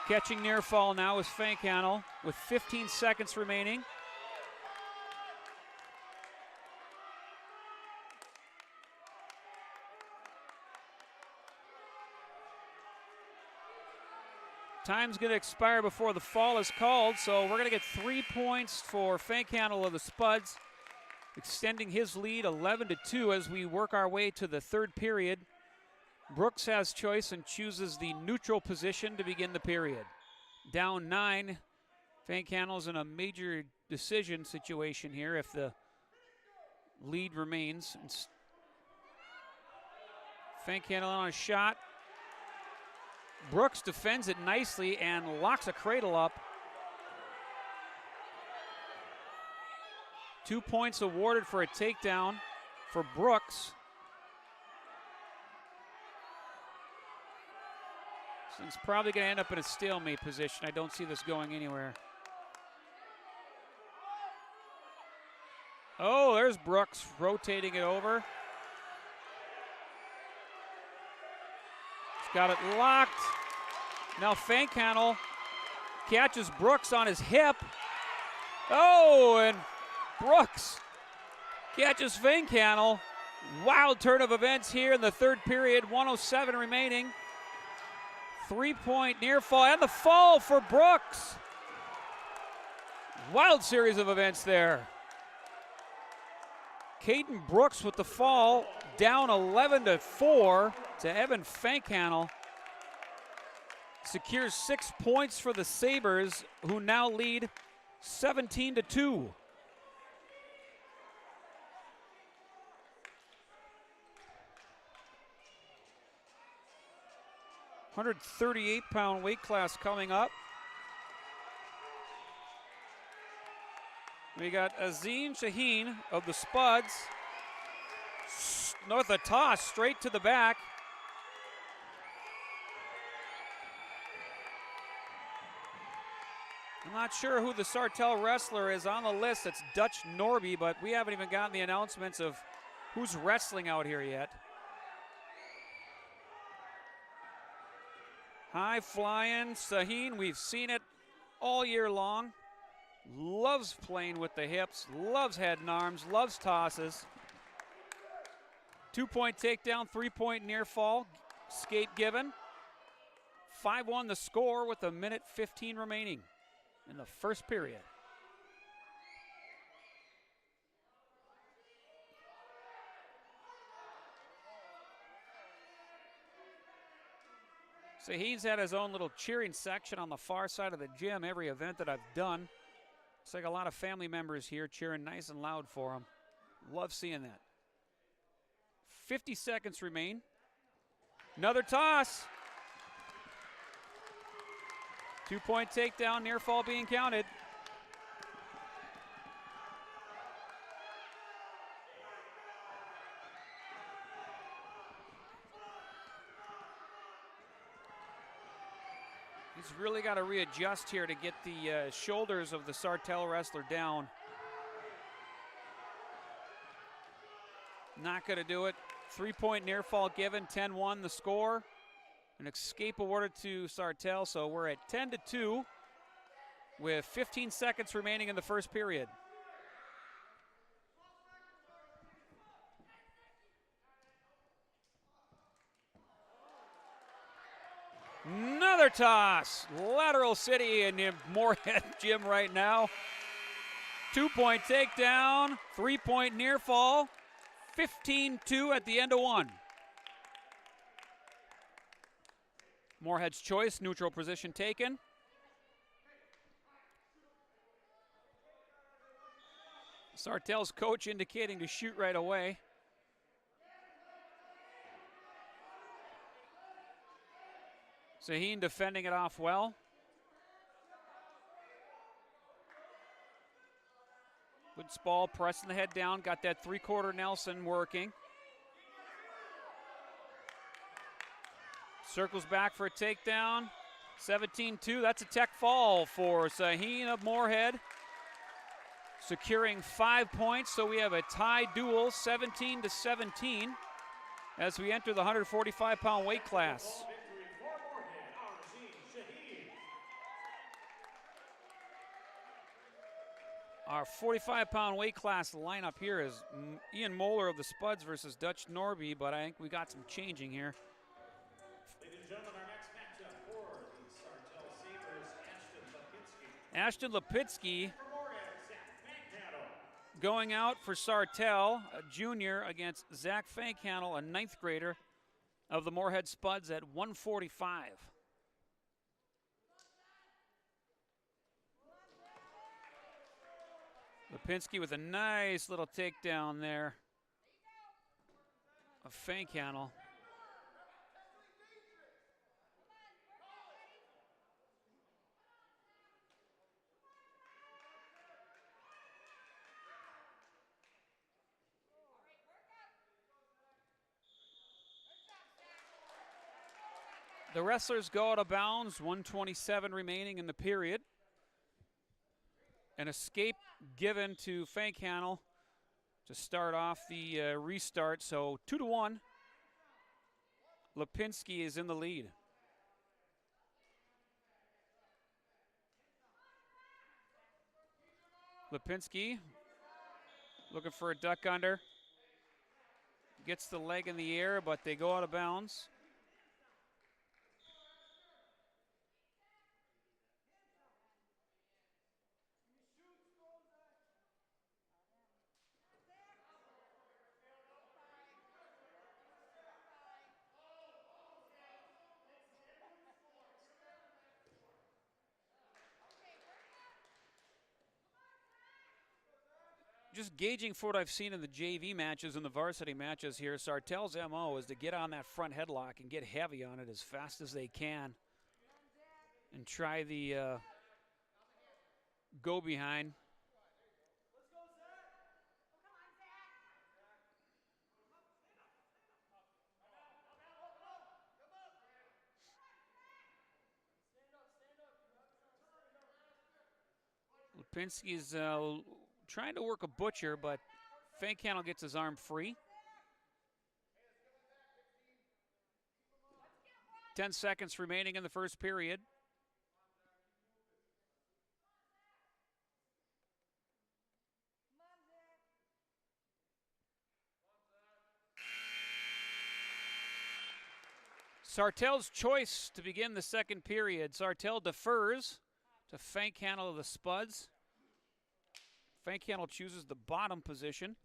Catching near fall now is Candle with 15 seconds remaining. Time's going to expire before the fall is called, so we're going to get 3 points for Candle of the Spuds, extending his lead 11-2 as we work our way to the third period. Brooks has choice and chooses the neutral position to begin the period. Down 9, Candle's in a major decision situation here if the lead remains. Candle on a shot. Brooks defends it nicely and locks a cradle up. 2 points awarded for a takedown for Brooks. So it's probably going to end up in a stalemate position. I don't see this going anywhere. Oh, there's Brooks rotating it over. He's got it locked. Now Candle catches Brooks on his hip. Oh, and Brooks catches Candle. Wild turn of events here in the third period, 1:07 remaining. 3-point near fall, and the fall for Brooks. Wild series of events there. Caden Brooks with the fall, down 11-4 to Evan Candle. Secures 6 points for the Sabres, who now lead 17-2. £138 weight class coming up. We got Azim Shaheen of the Spuds. North a toss straight to the back. I'm not sure who the Sartell wrestler is on the list. It's Dutch Norby, but we haven't even gotten the announcements of who's wrestling out here yet. High flying Shaheen, we've seen it all year long. Loves playing with the hips, loves head and arms, loves tosses. 2-point takedown, 3-point near fall, skate given. 5-1 the score with 1:15 remaining in the first period. So he's had his own little cheering section on the far side of the gym every event that I've done. It's like a lot of family members here cheering nice and loud for him. Love seeing that. 50 seconds remain. Another toss. 2-point takedown, near fall being counted. He's really got to readjust here to get the shoulders of the Sartell wrestler down. Not going to do it. 3-point near fall given, 10-1 the score. An escape awarded to Sartell, so we're at 10-2 with 15 seconds remaining in the first period. Another toss. Lateral City in the Moorhead gym right now. 2-point takedown, 3-point near fall. 15-2 at the end of one. Moorhead's choice, neutral position taken. Sartell's coach indicating to shoot right away. Shaheen defending it off well. Woods ball pressing the head down, got that 3-quarter Nelson working. Circles back for a takedown. 17-2. That's a tech fall for Sahin of Moorhead. Securing 5 points, so we have a tie duel, 17-17, as we enter the 145-pound weight class. Victory for Moorhead, Arzeen Shahid. Our 45-pound weight class lineup here is Ian Moeller of the Spuds versus Dutch Norby, but I think we got some changing here. Ladies and gentlemen, our next matchup for the Sartell Sabres, Ashton Lipinski. Ashton Lipinski For Moorhead, Zach Fankhandle. going out for Sartell, a junior, against Zach Fankhandle, a 9th grader of the Moorhead Spuds at 145. Lipinski with a nice little takedown there of Fankhandle. The wrestlers go out of bounds, 1:27 remaining in the period. An escape given to Fankhandle to start off the restart, so 2-1. Lipinski is in the lead. Lipinski looking for a duck under. Gets the leg in the air, but they go out of bounds. Just gauging for what I've seen in the JV matches and the varsity matches here, Sartell's MO is to get on that front headlock and get heavy on it as fast as they can and try the go behind. Lipinski's trying to work a butcher, but Fankhandle gets his arm free. 10 seconds remaining in the first period. Sartell's choice to begin the second period. Sartell defers to Fankhandle of the Spuds. Fankhandle chooses the bottom position.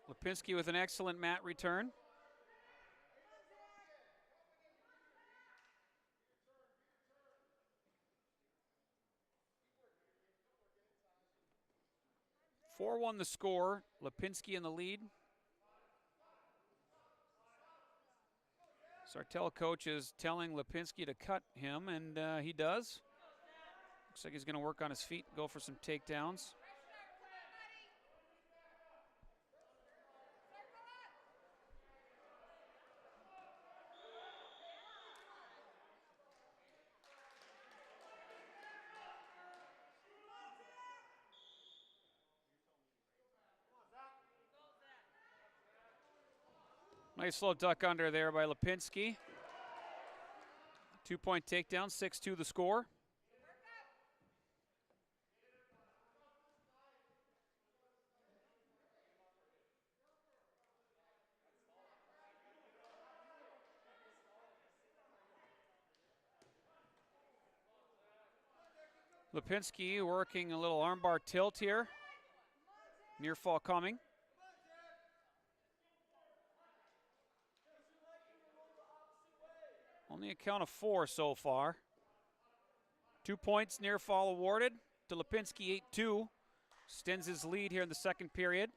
Lipinski with an excellent mat return. (4-1) the score. Lipinski in the lead. Sartell coach is telling Lipinski to cut him, and he does. Looks like he's going to work on his feet, go for some takedowns. Nice slow duck under there by Lipinski. 2-point takedown, 6-2 the score. Lipinski working a little armbar tilt here. Near fall coming. Only a count of 4 so far. 2 points near fall awarded to Lipinski, 8-2. Extends his lead here in the second period.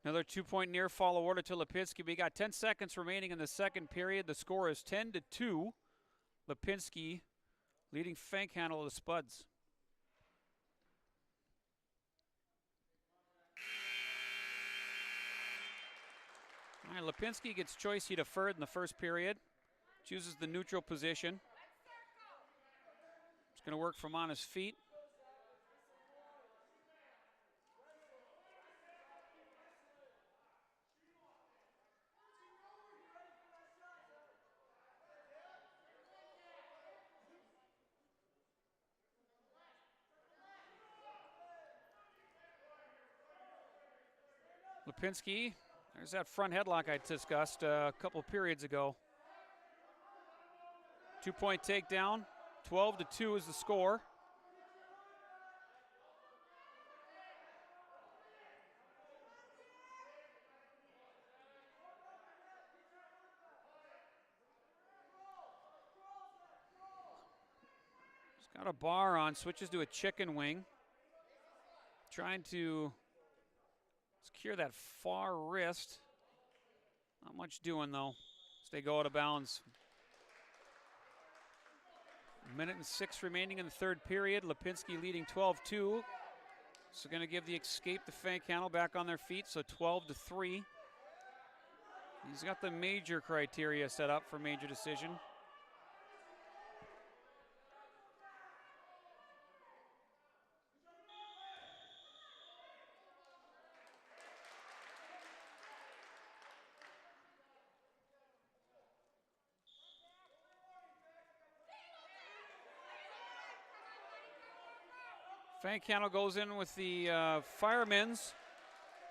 Another 2-point near fall awarded to Lipinski. We got 10 seconds remaining in the second period. The score is 10-2. Lipinski leading Fink Handle of the Spuds. All right, Lipinski gets choice. He deferred in the first period. Chooses the neutral position. It's going to work from on his feet. Lipinski, there's that front headlock I discussed a couple periods ago. 2-point takedown, 12-2 is the score. He's got a bar on, switches to a chicken wing. Trying to secure that far wrist. Not much doing though, as they go out of bounds. 1:06 remaining in the third period. Lipinski leading 12-2. So going to give the escape to Fink Handle back on their feet, so 12-3. He's got the major criteria set up for major decision. Fink Handle goes in with the firemen's,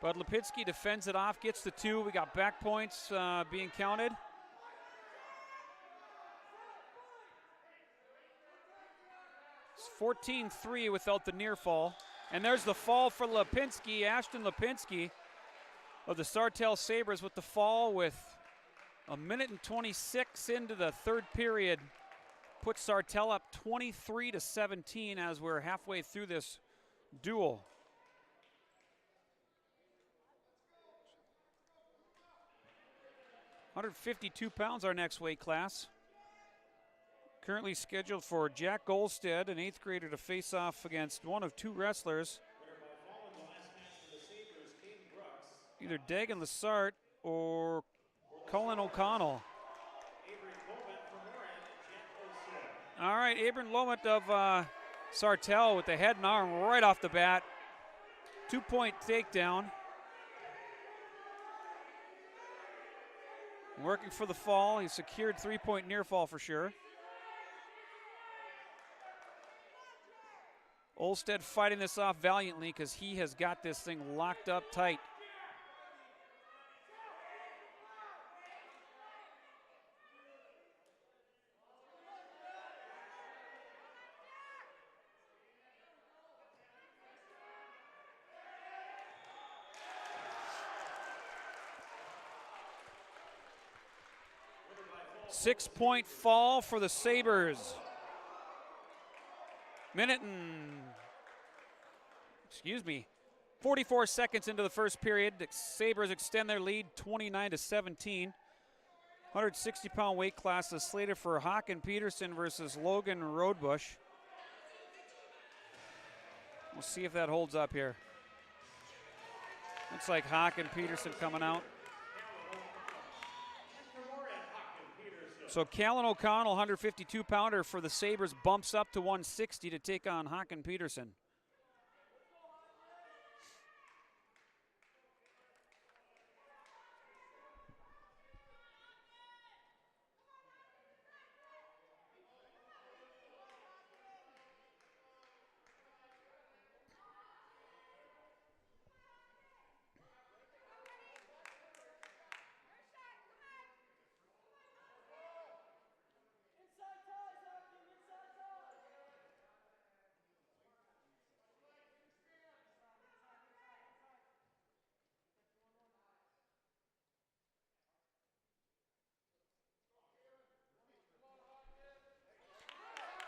but Lipinski defends it off, gets the 2. We got back points being counted. It's 14-3 without the near fall. And there's the fall for Lipinski, Ashton Lipinski of the Sartell Sabres with the fall with 1:26 into the third period. Puts Sartell up 23-17 as we're halfway through this duel. £152 our next weight class. Currently scheduled for Jack Golstead, an 8th grader, to face off against one of 2 wrestlers. Either Dagan Lessart or Colin O'Connell. All right, Abram Lomit of Sartell with the head and arm right off the bat. 2-point takedown. Working for the fall. He secured 3-point near fall for sure. Olstead fighting this off valiantly because he has got this thing locked up tight. Six-point fall for the Sabres. Minute and, 44 seconds into the first period. The Sabres extend their lead 29-17. 160-pound weight class is slated for Haken Peterson versus Logan Rodebush. We'll see if that holds up here. Looks like Haken Peterson coming out. So Callan O'Connell, 152-pounder for the Sabres, bumps up to 160 to take on Haken Peterson.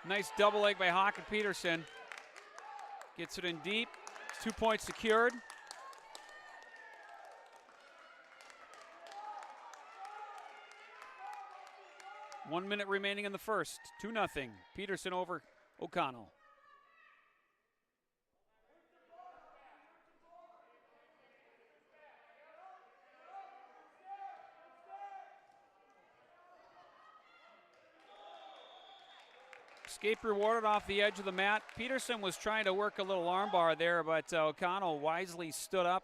Nice double leg by Haken Peterson. Gets it in deep. 2 points secured. 1 minute remaining in the first. 2-0. Peterson over O'Connell. Escape rewarded off the edge of the mat. Peterson was trying to work a little armbar there, but O'Connell wisely stood up,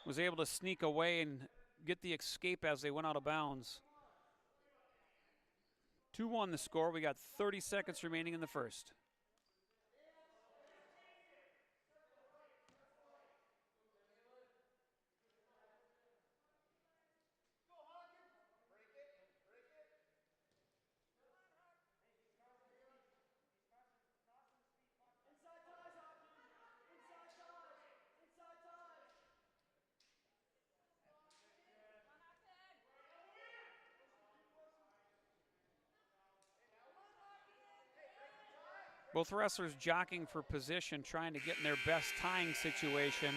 was able to sneak away and get the escape as they went out of bounds. 2-1 the score. We got 30 seconds remaining in the first. Both wrestlers jockeying for position, trying to get in their best tying situation.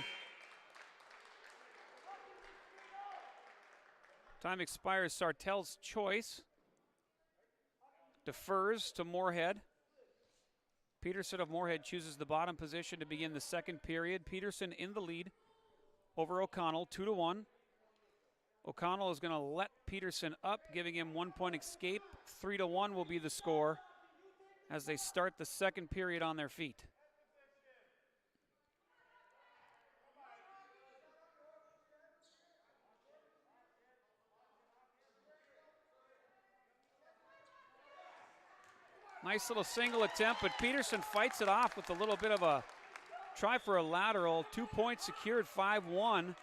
Time expires. Sartell's choice. Defers to Moorhead. Peterson of Moorhead chooses the bottom position to begin the second period. Peterson in the lead over O'Connell, 2-1. O'Connell is going to let Peterson up, giving him 1 point escape. 3-1 will be the score as they start the second period on their feet. Nice little single attempt, but Peterson fights it off with a little bit of a try for a lateral. 2 points secured, 5-1.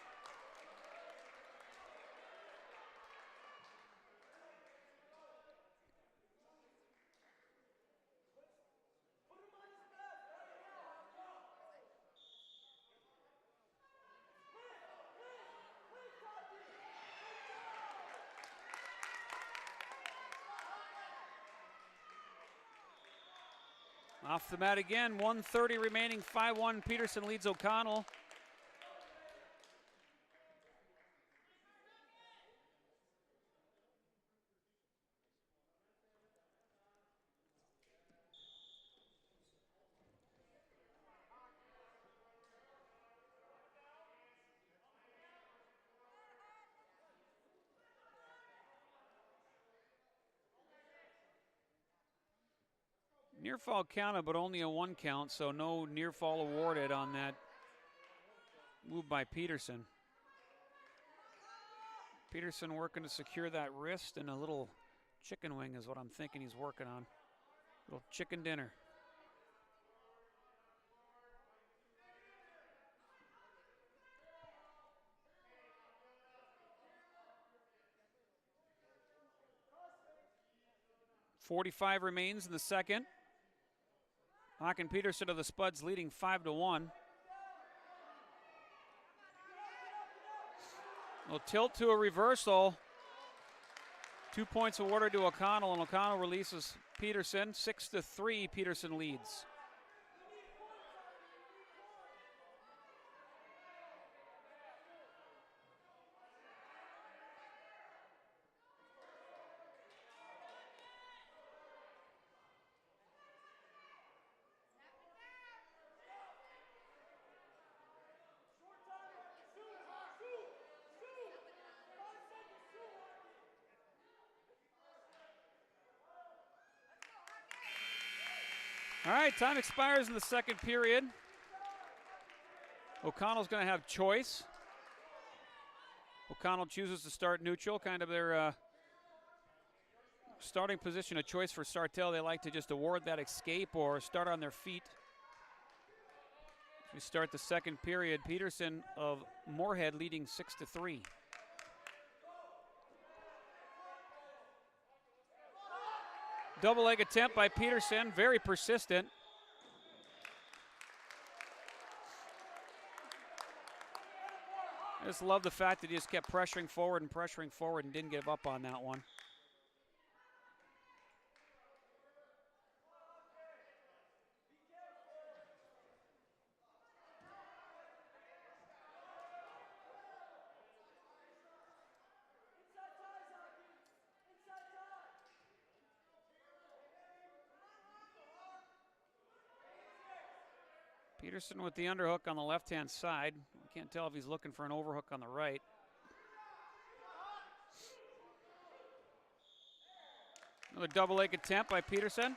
Off the mat again, 1:30 remaining, 5-1. Peterson leads O'Connell. Near fall counted, but only a 1 count, so no near fall awarded on that move by Peterson. Peterson working to secure that wrist, and a little chicken wing is what I'm thinking he's working on. A little chicken dinner. .45 remains in the second. Hawk and Peterson of the Spuds leading 5-1. We'll tilt to a reversal. 2 points awarded to O'Connell, and O'Connell releases Peterson. 6-3, Peterson leads. All right, time expires in the second period. O'Connell's going to have choice. O'Connell chooses to start neutral, kind of their starting position, a choice for Sartell. They like to just award that escape or start on their feet. We start the second period. Peterson of Moorhead leading 6-3. Double leg attempt by Peterson, very persistent. I just love the fact that he just kept pressuring forward and didn't give up on that one. Peterson with the underhook on the left-hand side. I can't tell if he's looking for an overhook on the right. Another double leg attempt by Peterson.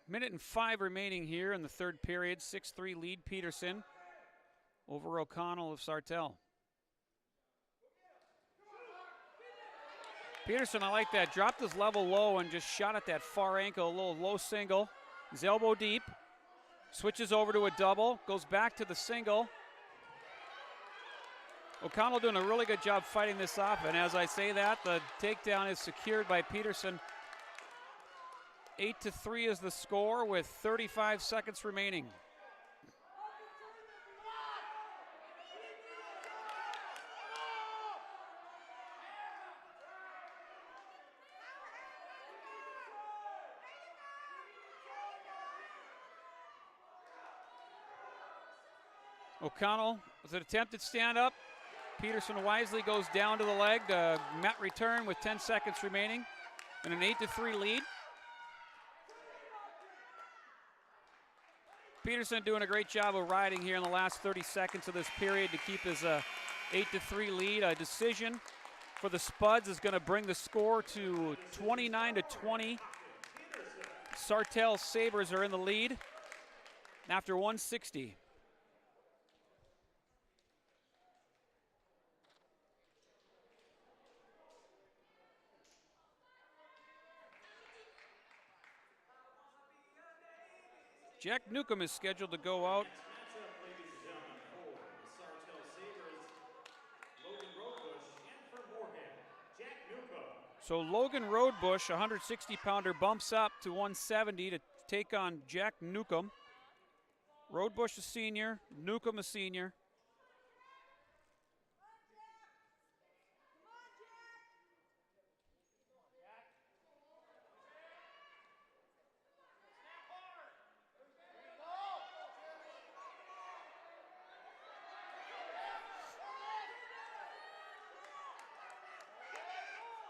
Minute and 5 remaining here in the third period. 6-3 lead Peterson over O'Connell of Sartell. Peterson, I like that. Dropped his level low and just shot at that far ankle, a little low single. He's elbow deep. Switches over to a double. Goes back to the single. O'Connell doing a really good job fighting this off. And as I say that, the takedown is secured by Peterson. 8-3 is the score with 35 seconds remaining. O'Connell with an attempted stand-up. Peterson wisely goes down to the leg. Mat return with 10 seconds remaining and an 8-3 lead. Peterson doing a great job of riding here in the last 30 seconds of this period to keep his 8-3 lead. A decision for the Spuds is going to bring the score to 29-20. Sartell Sabres are in the lead after 160. Jack Newcomb is scheduled to go out. Matchup, ladies and gentlemen, for the Sartell Sabres, Logan Roadbush, and for Moorhead, Jack Newcomb. So Logan Roadbush, 160-pounder, bumps up to 170 to take on Jack Newcomb. Roadbush a senior, Newcomb a senior.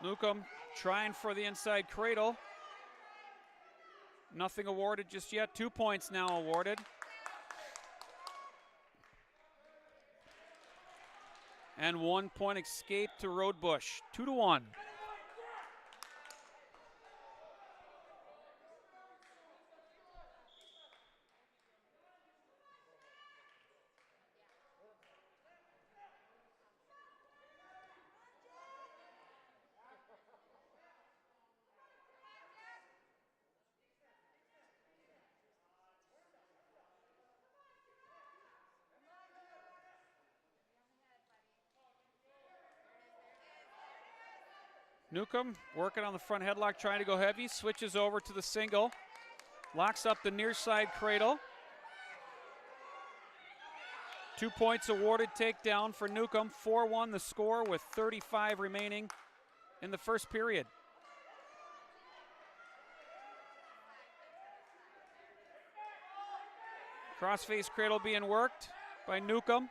Newcomb trying for the inside cradle. Nothing awarded just yet. 2 points now awarded. And 1 point escape to Roadbush. 2-1. Newcomb working on the front headlock, trying to go heavy, switches over to the single, locks up the near side cradle. 2 points awarded, takedown for Newcomb. 4-1 the score with 35 remaining in the first period. Crossface cradle being worked by Newcomb.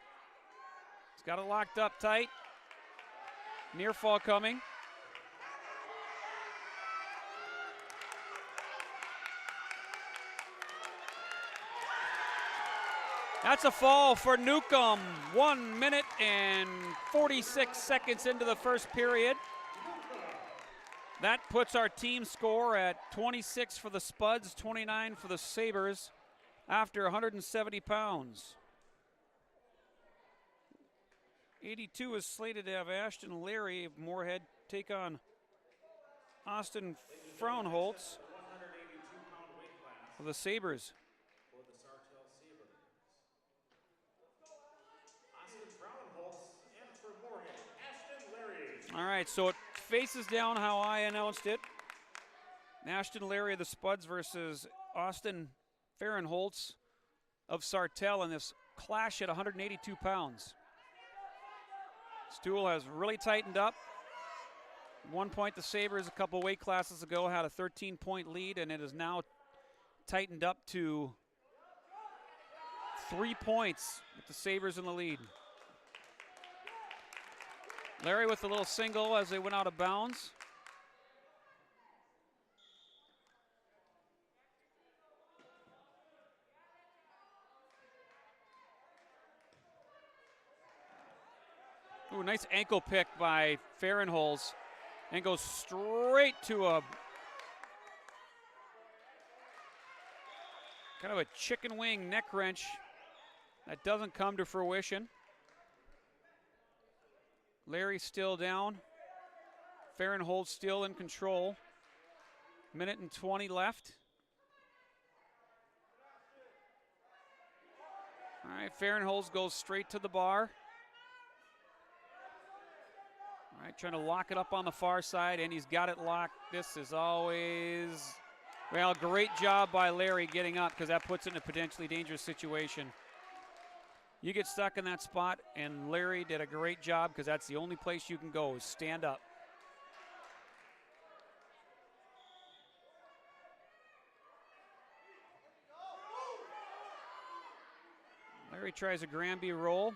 He's got it locked up tight. Near fall coming. That's a fall for Newcomb. 1 minute and 46 seconds into the first period. That puts our team score at 26 for the Spuds, 29 for the Sabres after 170 pounds. 82 is slated to have Ashton Larry of Moorhead take on Austin Fraunholtz of the Sabres. For the Sartell Sabres, Austin Fraunholtz, and for Moorhead, Ashton Larry. All right, so it faces down how I announced it. Ashton Larry of the Spuds versus Austin Fahrenholtz of Sartell in this clash at 182 pounds. Stool has really tightened up. 1 point the Sabres a couple weight classes ago had a 13-point lead, and it is now tightened up to 3 points with the Sabres in the lead. Larry with a little single as they went out of bounds. Ooh, nice ankle pick by Fahrenholz, and goes straight to a kind of a chicken wing neck wrench that doesn't come to fruition. Larry still down. Fahrenholz still in control. Minute and 20 left. All right, Fahrenholz goes straight to the bar. All right, trying to lock it up on the far side, and he's got it locked. This is always, well, great job by Larry getting up, because that puts it in a potentially dangerous situation. You get stuck in that spot, and Larry did a great job, because that's the only place you can go is stand up. Larry tries a Granby roll,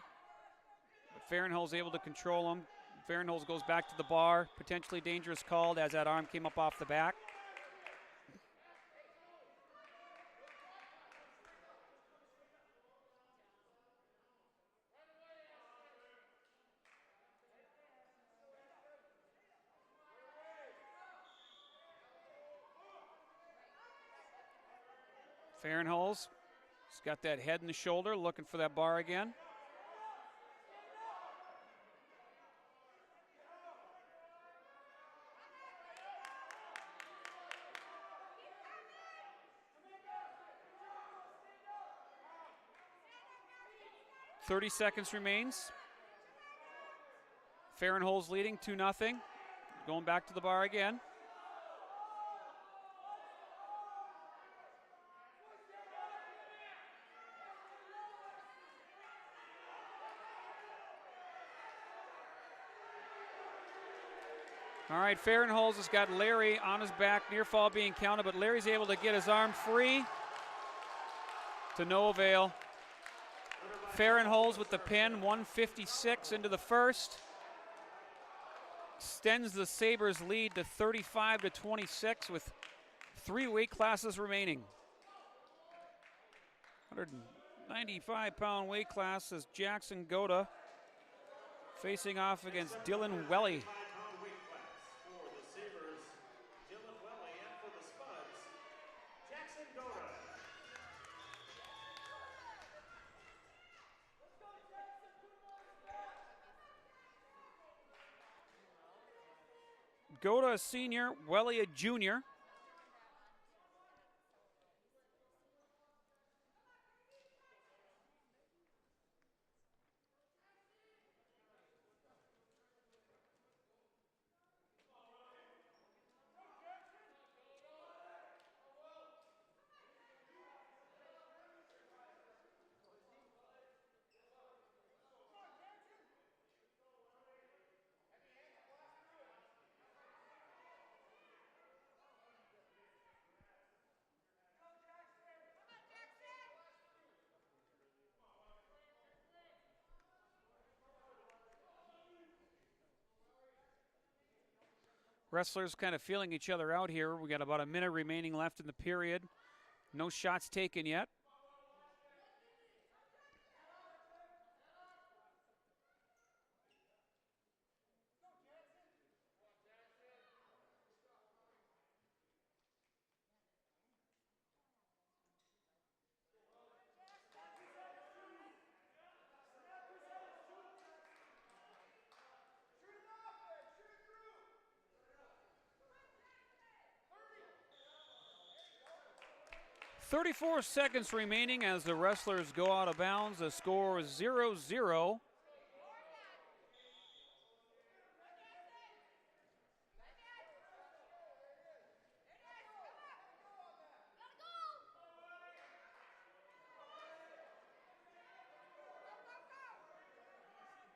but Fahrenholz able to control him. Fahrenholz goes back to the bar. Potentially dangerous called as that arm came up off the back. Fahrenholz has got that head and the shoulder, looking for that bar again. .30 seconds remains. Fahrenholz leading 2-0. Going back to the bar again. All right, Fahrenholz has got Larry on his back, near fall being counted, but Larry's able to get his arm free to no avail. Fahrenholz with the pin, 156 into the first. Extends the Sabres lead to 35-26 with 3 weight classes remaining. 195-pound weight class as Jackson Goda facing off against Dylan Welly. Goda a senior, Welly a junior. Wrestlers kind of feeling each other out here. We got about a minute remaining left in the period. No shots taken yet. .34 seconds remaining as the wrestlers go out of bounds. The score is 0-0.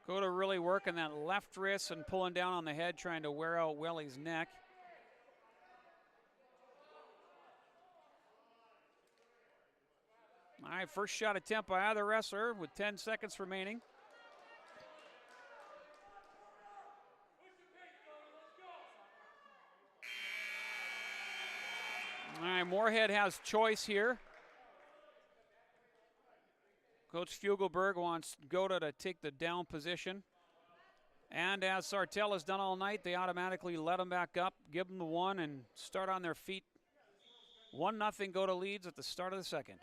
Goda really working that left wrist and pulling down on the head, trying to wear out Welly's neck. All right, first shot attempt by either wrestler with 10 seconds remaining. right, Moorhead has choice here. Coach Fugelberg wants Goda to take the down position. And as Sartell has done all night, they automatically let them back up, give them the one, and start on their feet. 1-0 Goda leads at the start of the second.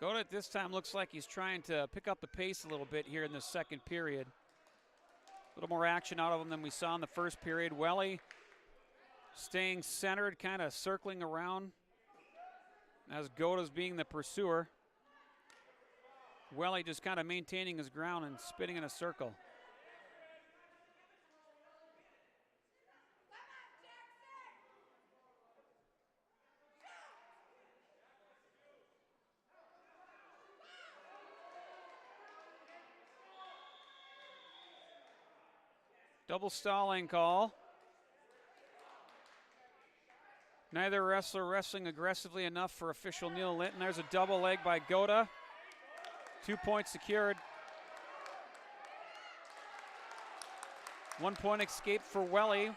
Goda at this time looks like he's trying to pick up the pace a little bit here in the second period. A little more action out of him than we saw in the first period. Welly staying centered, kind of circling around as Goda's being the pursuer. Welly just kind of maintaining his ground and spinning in a circle. Double stalling call. Neither wrestler wrestling aggressively enough for official Neil Linton. There's a double leg by Goda. 2 points secured. 1 point escape for Welly.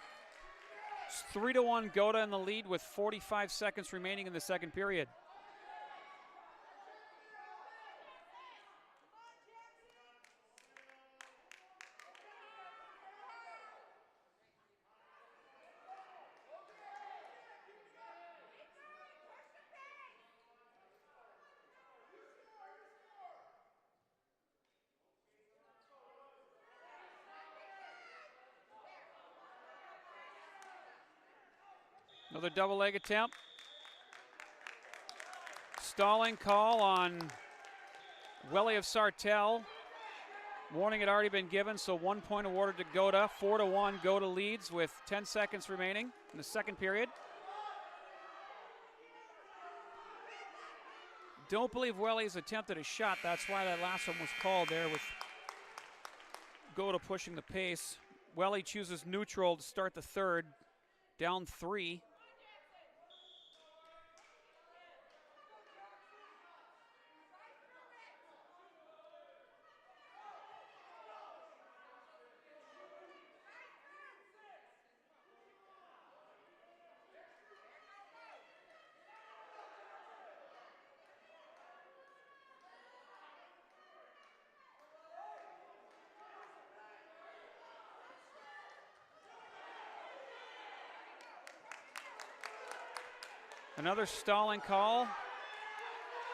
It's 3-1 Goda in the lead with 45 seconds remaining in the second period. Another double leg attempt. Stalling call on Welly of Sartell. Warning had already been given, so 1 point awarded to Goda. 4-1, Goda leads with 10 seconds remaining in the second period. Don't believe Welly's attempted a shot. That's why that last one was called there with Goda pushing the pace. Welly chooses neutral to start the third, down 3. Another stalling call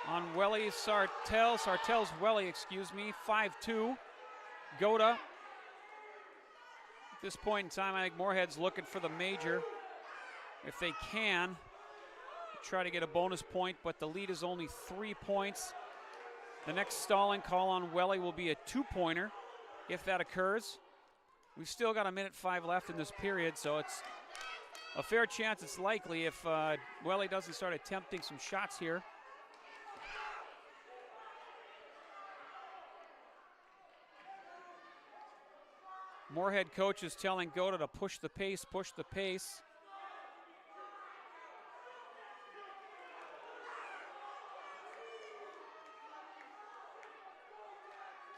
on Welly Sartell. Sartell's Welly, excuse me. 5-2. Goda. At this point in time, I think Moorhead's looking for the major. If they can, try to get a bonus point, but the lead is only 3 points. The next stalling call on Welly will be a 2-pointer if that occurs. We've still got 1:05 left in this period, so it's a fair chance it's likely if Welly doesn't start attempting some shots here. Moorhead coach is telling Goda to push the pace, push the pace.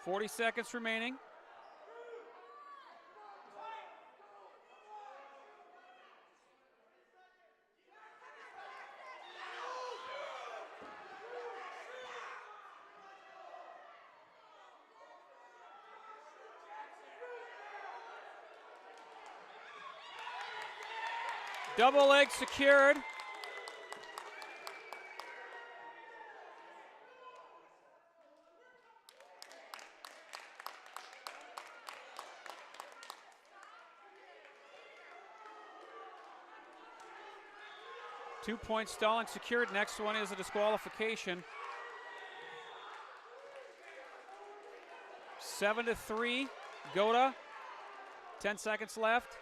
.40 seconds remaining. Double leg secured. Two-point stalling secured. Next one is a disqualification. 7-3, Goda. 10 seconds left.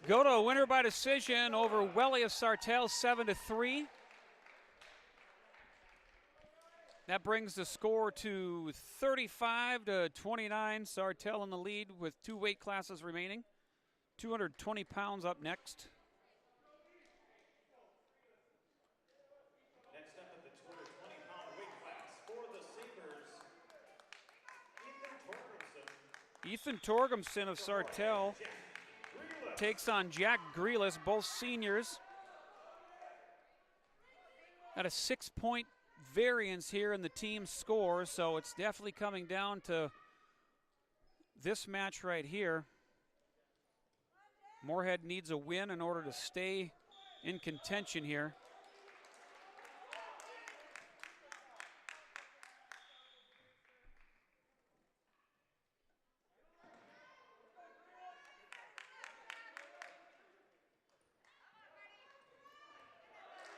go to a winner by decision over Welly of Sartell, 7-3. That brings the score to 35-29. Sartell in the lead with 2 weight classes remaining. 220 pounds up next. Next up at the 220-pound weight class for the Sabres, Ethan Torgumson of Sartell takes on Jack Grealis, both seniors. Got a 6-point variance here in the team score, so it's definitely coming down to this match right here. Moorhead needs a win in order to stay in contention here.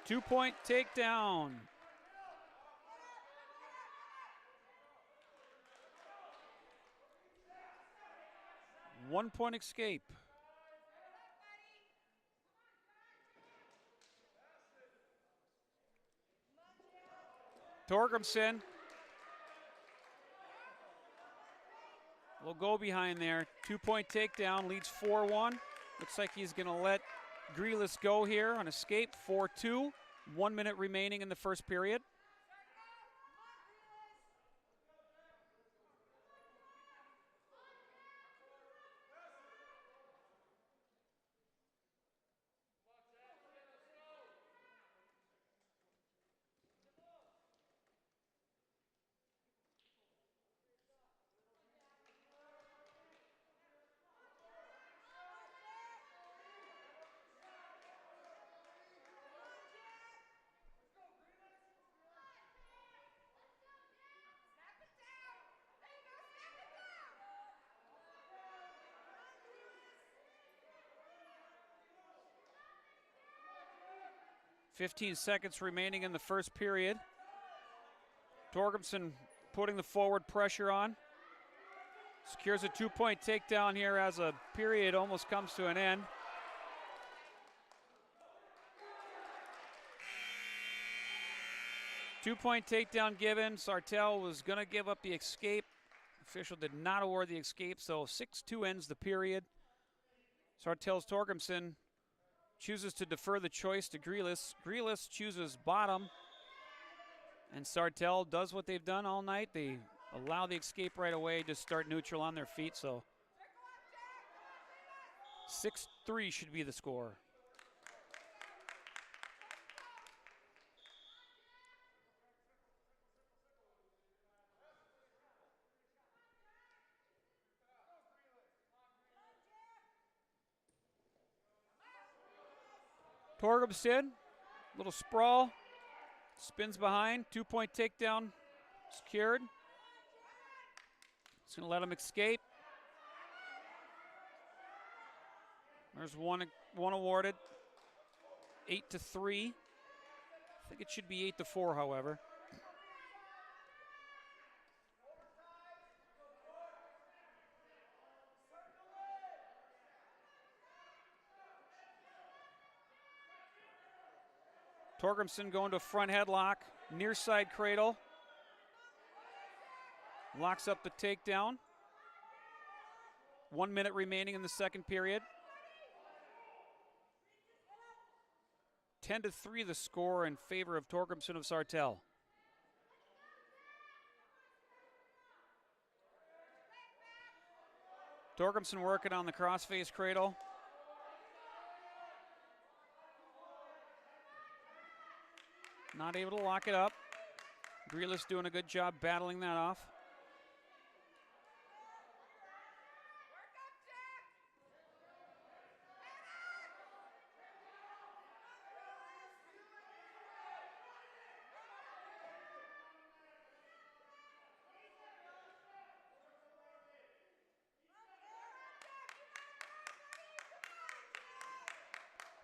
Two-point takedown. One-point escape. Torgumson will go behind there. Two-point takedown, leads 4-1. Looks like he's going to let Grealis go here on escape, 4-2. 1 minute remaining in the first period. .15 seconds remaining in the first period. Torgumson putting the forward pressure on. Secures a two-point takedown here as a period almost comes to an end. Two-point takedown given. Sartell was going to give up the escape. Official did not award the escape, so 6-2 ends the period. Sartell's Torgumson chooses to defer the choice to Grealis. Grealis chooses bottom. And Sartell does what they've done all night. They allow the escape right away, just start neutral on their feet. So 6-3 should be the score. Torgumson, little sprawl, spins behind, two-point takedown secured. It's going to let him escape. There's one awarded, 8-3. I think it should be 8-4, however. Torgumson going to a front headlock, near side cradle. Locks up the takedown. 1 minute remaining in the second period. 10-3 the score in favor of Torgumson of Sartell. Torgumson working on the crossface cradle. Not able to lock it up. Grealis doing a good job battling that off.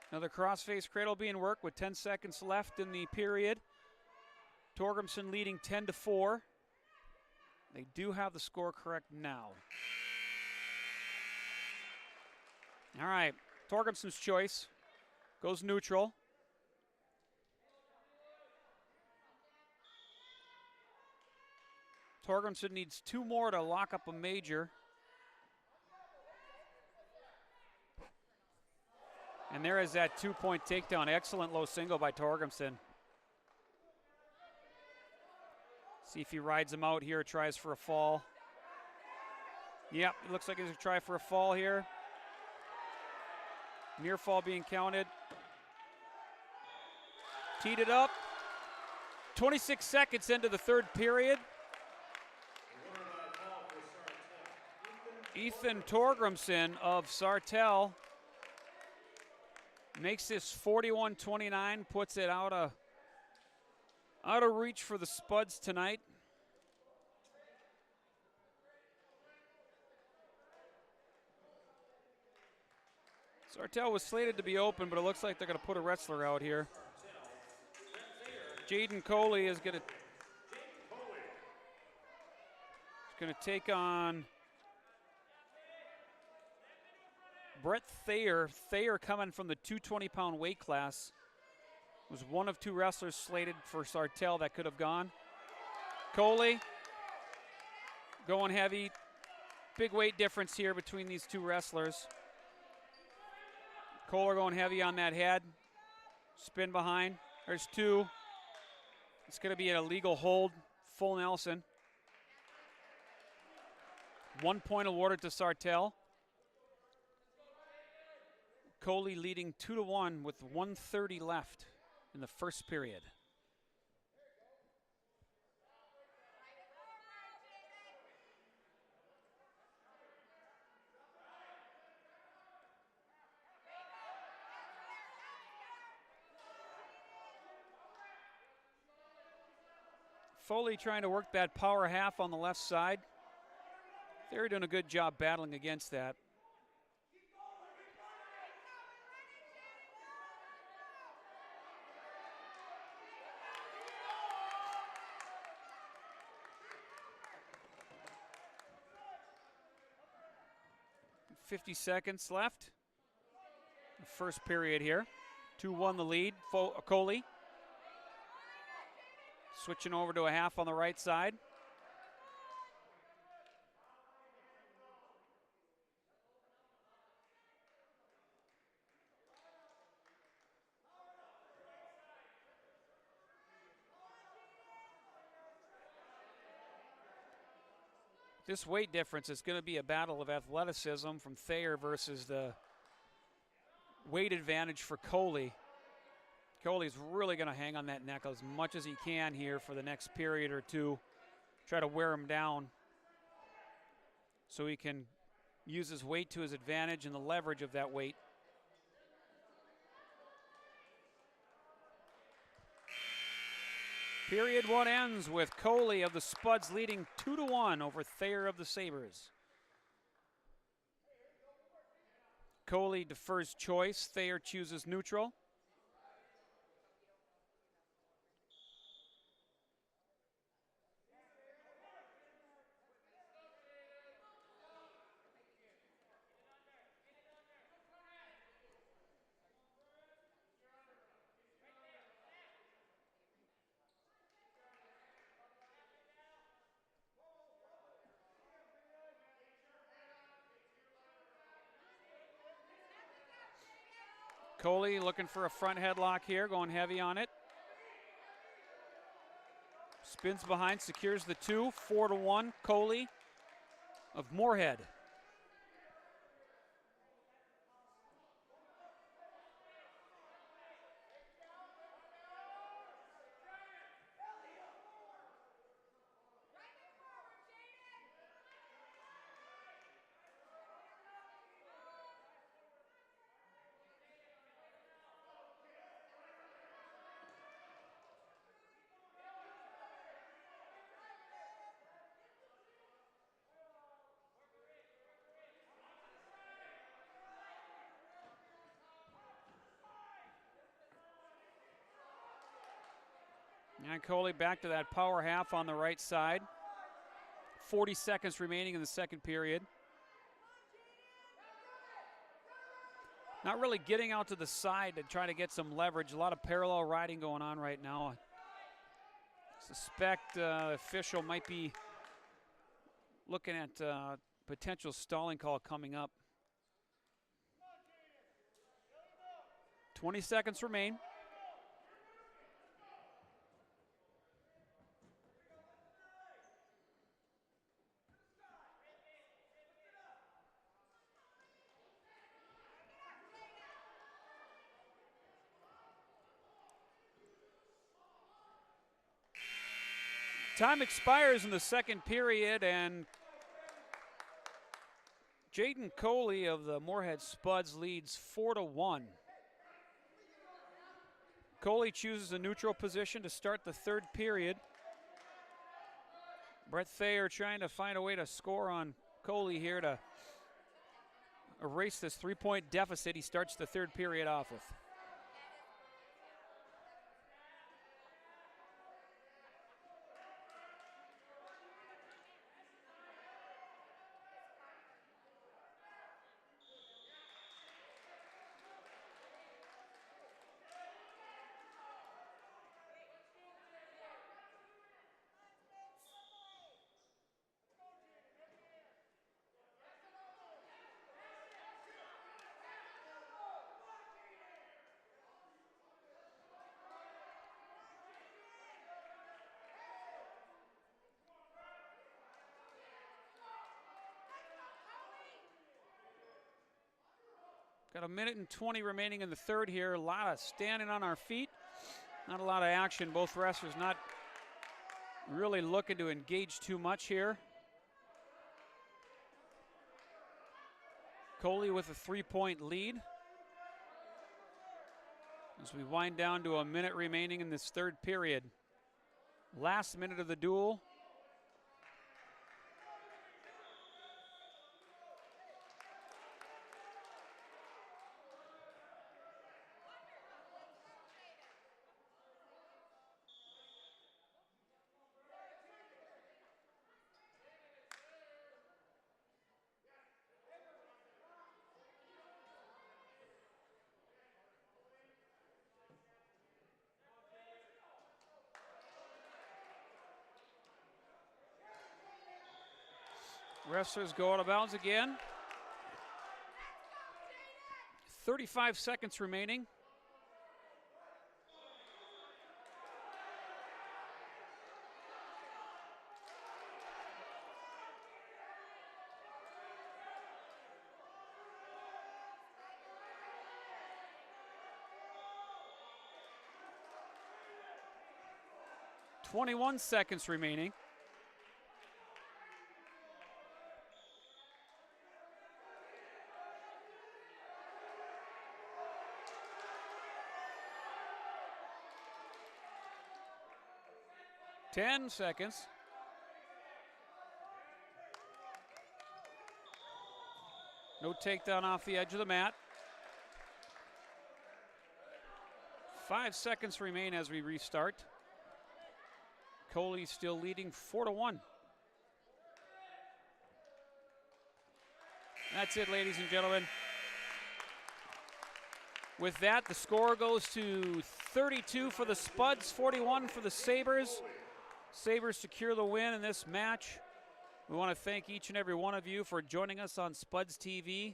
Another crossface cradle being worked with 10 seconds left in the period. Torgumson leading 10-4. They do have the score correct now. All right, Torgenson's choice. Goes neutral. Torgenson needs 2 more to lock up a major. And there is that 2-point takedown. Excellent low single by Torgenson. See if he rides him out here, tries for a fall. Yep, it looks like he's going to try for a fall here. Near fall being counted. Teed it up. 26 seconds into the third period. Ethan Torgrimson of Sartell makes this 41-29, puts it out of reach for the Spuds tonight. Sartell was slated to be open, but it looks like they're going to put a wrestler out here. Jaden Coley is going to take on Brett Thayer. Thayer coming from the 220-pound weight class. Was one of 2 wrestlers slated for Sartell that could have gone. Coley going heavy. Big weight difference here between these 2 wrestlers. Kohler going heavy on that head. Spin behind. There's 2. It's going to be an illegal hold. Full Nelson. 1 point awarded to Sartell. Coley leading 2-1 with 1:30 left in the first period. Foley trying to work that power half on the left side. They're doing a good job battling against that. .50 seconds left. The first period here. 2-1 the lead. Coley. Switching over to a half on the right side. This weight difference is going to be a battle of athleticism from Thayer versus the weight advantage for Coley. Coley's really going to hang on that neck as much as he can here for the next period or 2. Try to wear him down so he can use his weight to his advantage and the leverage of that weight. Period 1 ends with Coley of the Spuds leading 2-1 over Thayer of the Sabres. Coley defers choice. Thayer chooses neutral. Coley looking for a front headlock here, going heavy on it. Spins behind, secures the 2, 4-1, Coley of Moorhead. And Coley back to that power half on the right side. 40 seconds remaining in the second period. not really getting out to the side to try to get some leverage. A lot of parallel riding going on right now. I suspect the official might be looking at potential stalling call coming up. 20 seconds remain. Time expires in the second period, and Jaden Coley of the Moorhead Spuds leads 4-1. Coley chooses a neutral position to start the third period. Brett Thayer trying to find a way to score on Coley here to erase this 3-point deficit he starts the third period off with. Got a minute and 20 remaining in the third here. A lot of standing on our feet. Not a lot of action. Both wrestlers not really looking to engage too much here. Coley with a 3-point lead. As we wind down to a minute remaining in this third period. Last minute of the duel. Wrestlers go out of bounds again. 35 seconds remaining. .21 seconds remaining. Ten seconds. No takedown off the edge of the mat. 5 seconds remain as we restart. Coley still leading 4-1. That's it, ladies and gentlemen. With that, the score goes to 32 for the Spuds, 41 for the Sabres. Sabres secure the win in this match. We want to thank each and every one of you for joining us on Spuds TV.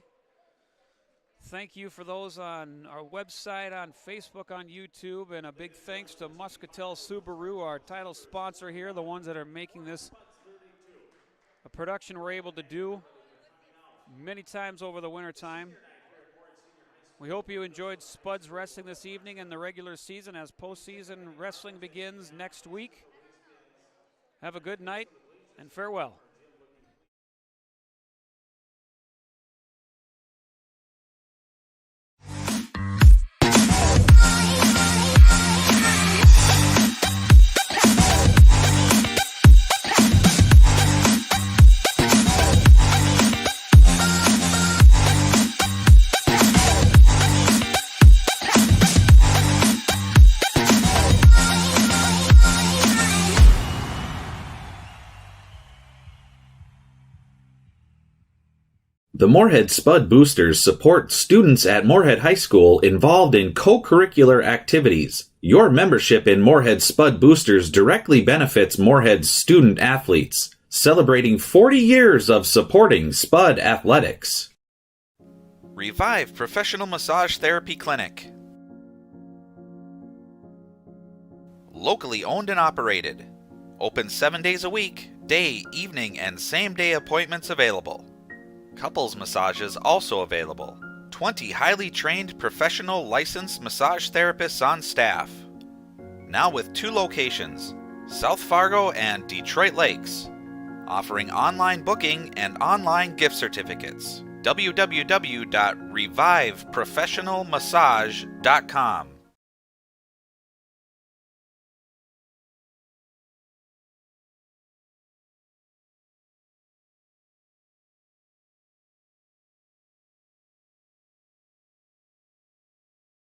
Thank you for those on our website, on Facebook, on YouTube, and a big thanks to Muscatel Subaru, our title sponsor here, the ones that are making this a production we're able to do many times over the winter time. We hope you enjoyed Spuds Wrestling this evening and the regular season as postseason wrestling begins next week. Have a good night and farewell. The Moorhead Spud Boosters support students at Moorhead High School involved in co-curricular activities. Your membership in Moorhead Spud Boosters directly benefits Moorhead's student athletes, celebrating 40 years of supporting Spud athletics. Revive Professional Massage Therapy Clinic. Locally owned and operated. Open 7 days a week, day, evening, and same-day appointments available. Couples massages also available. 20 highly trained professional licensed massage therapists on staff. Now with 2 locations, South Fargo and Detroit Lakes. Offering online booking and online gift certificates. www.reviveprofessionalmassage.com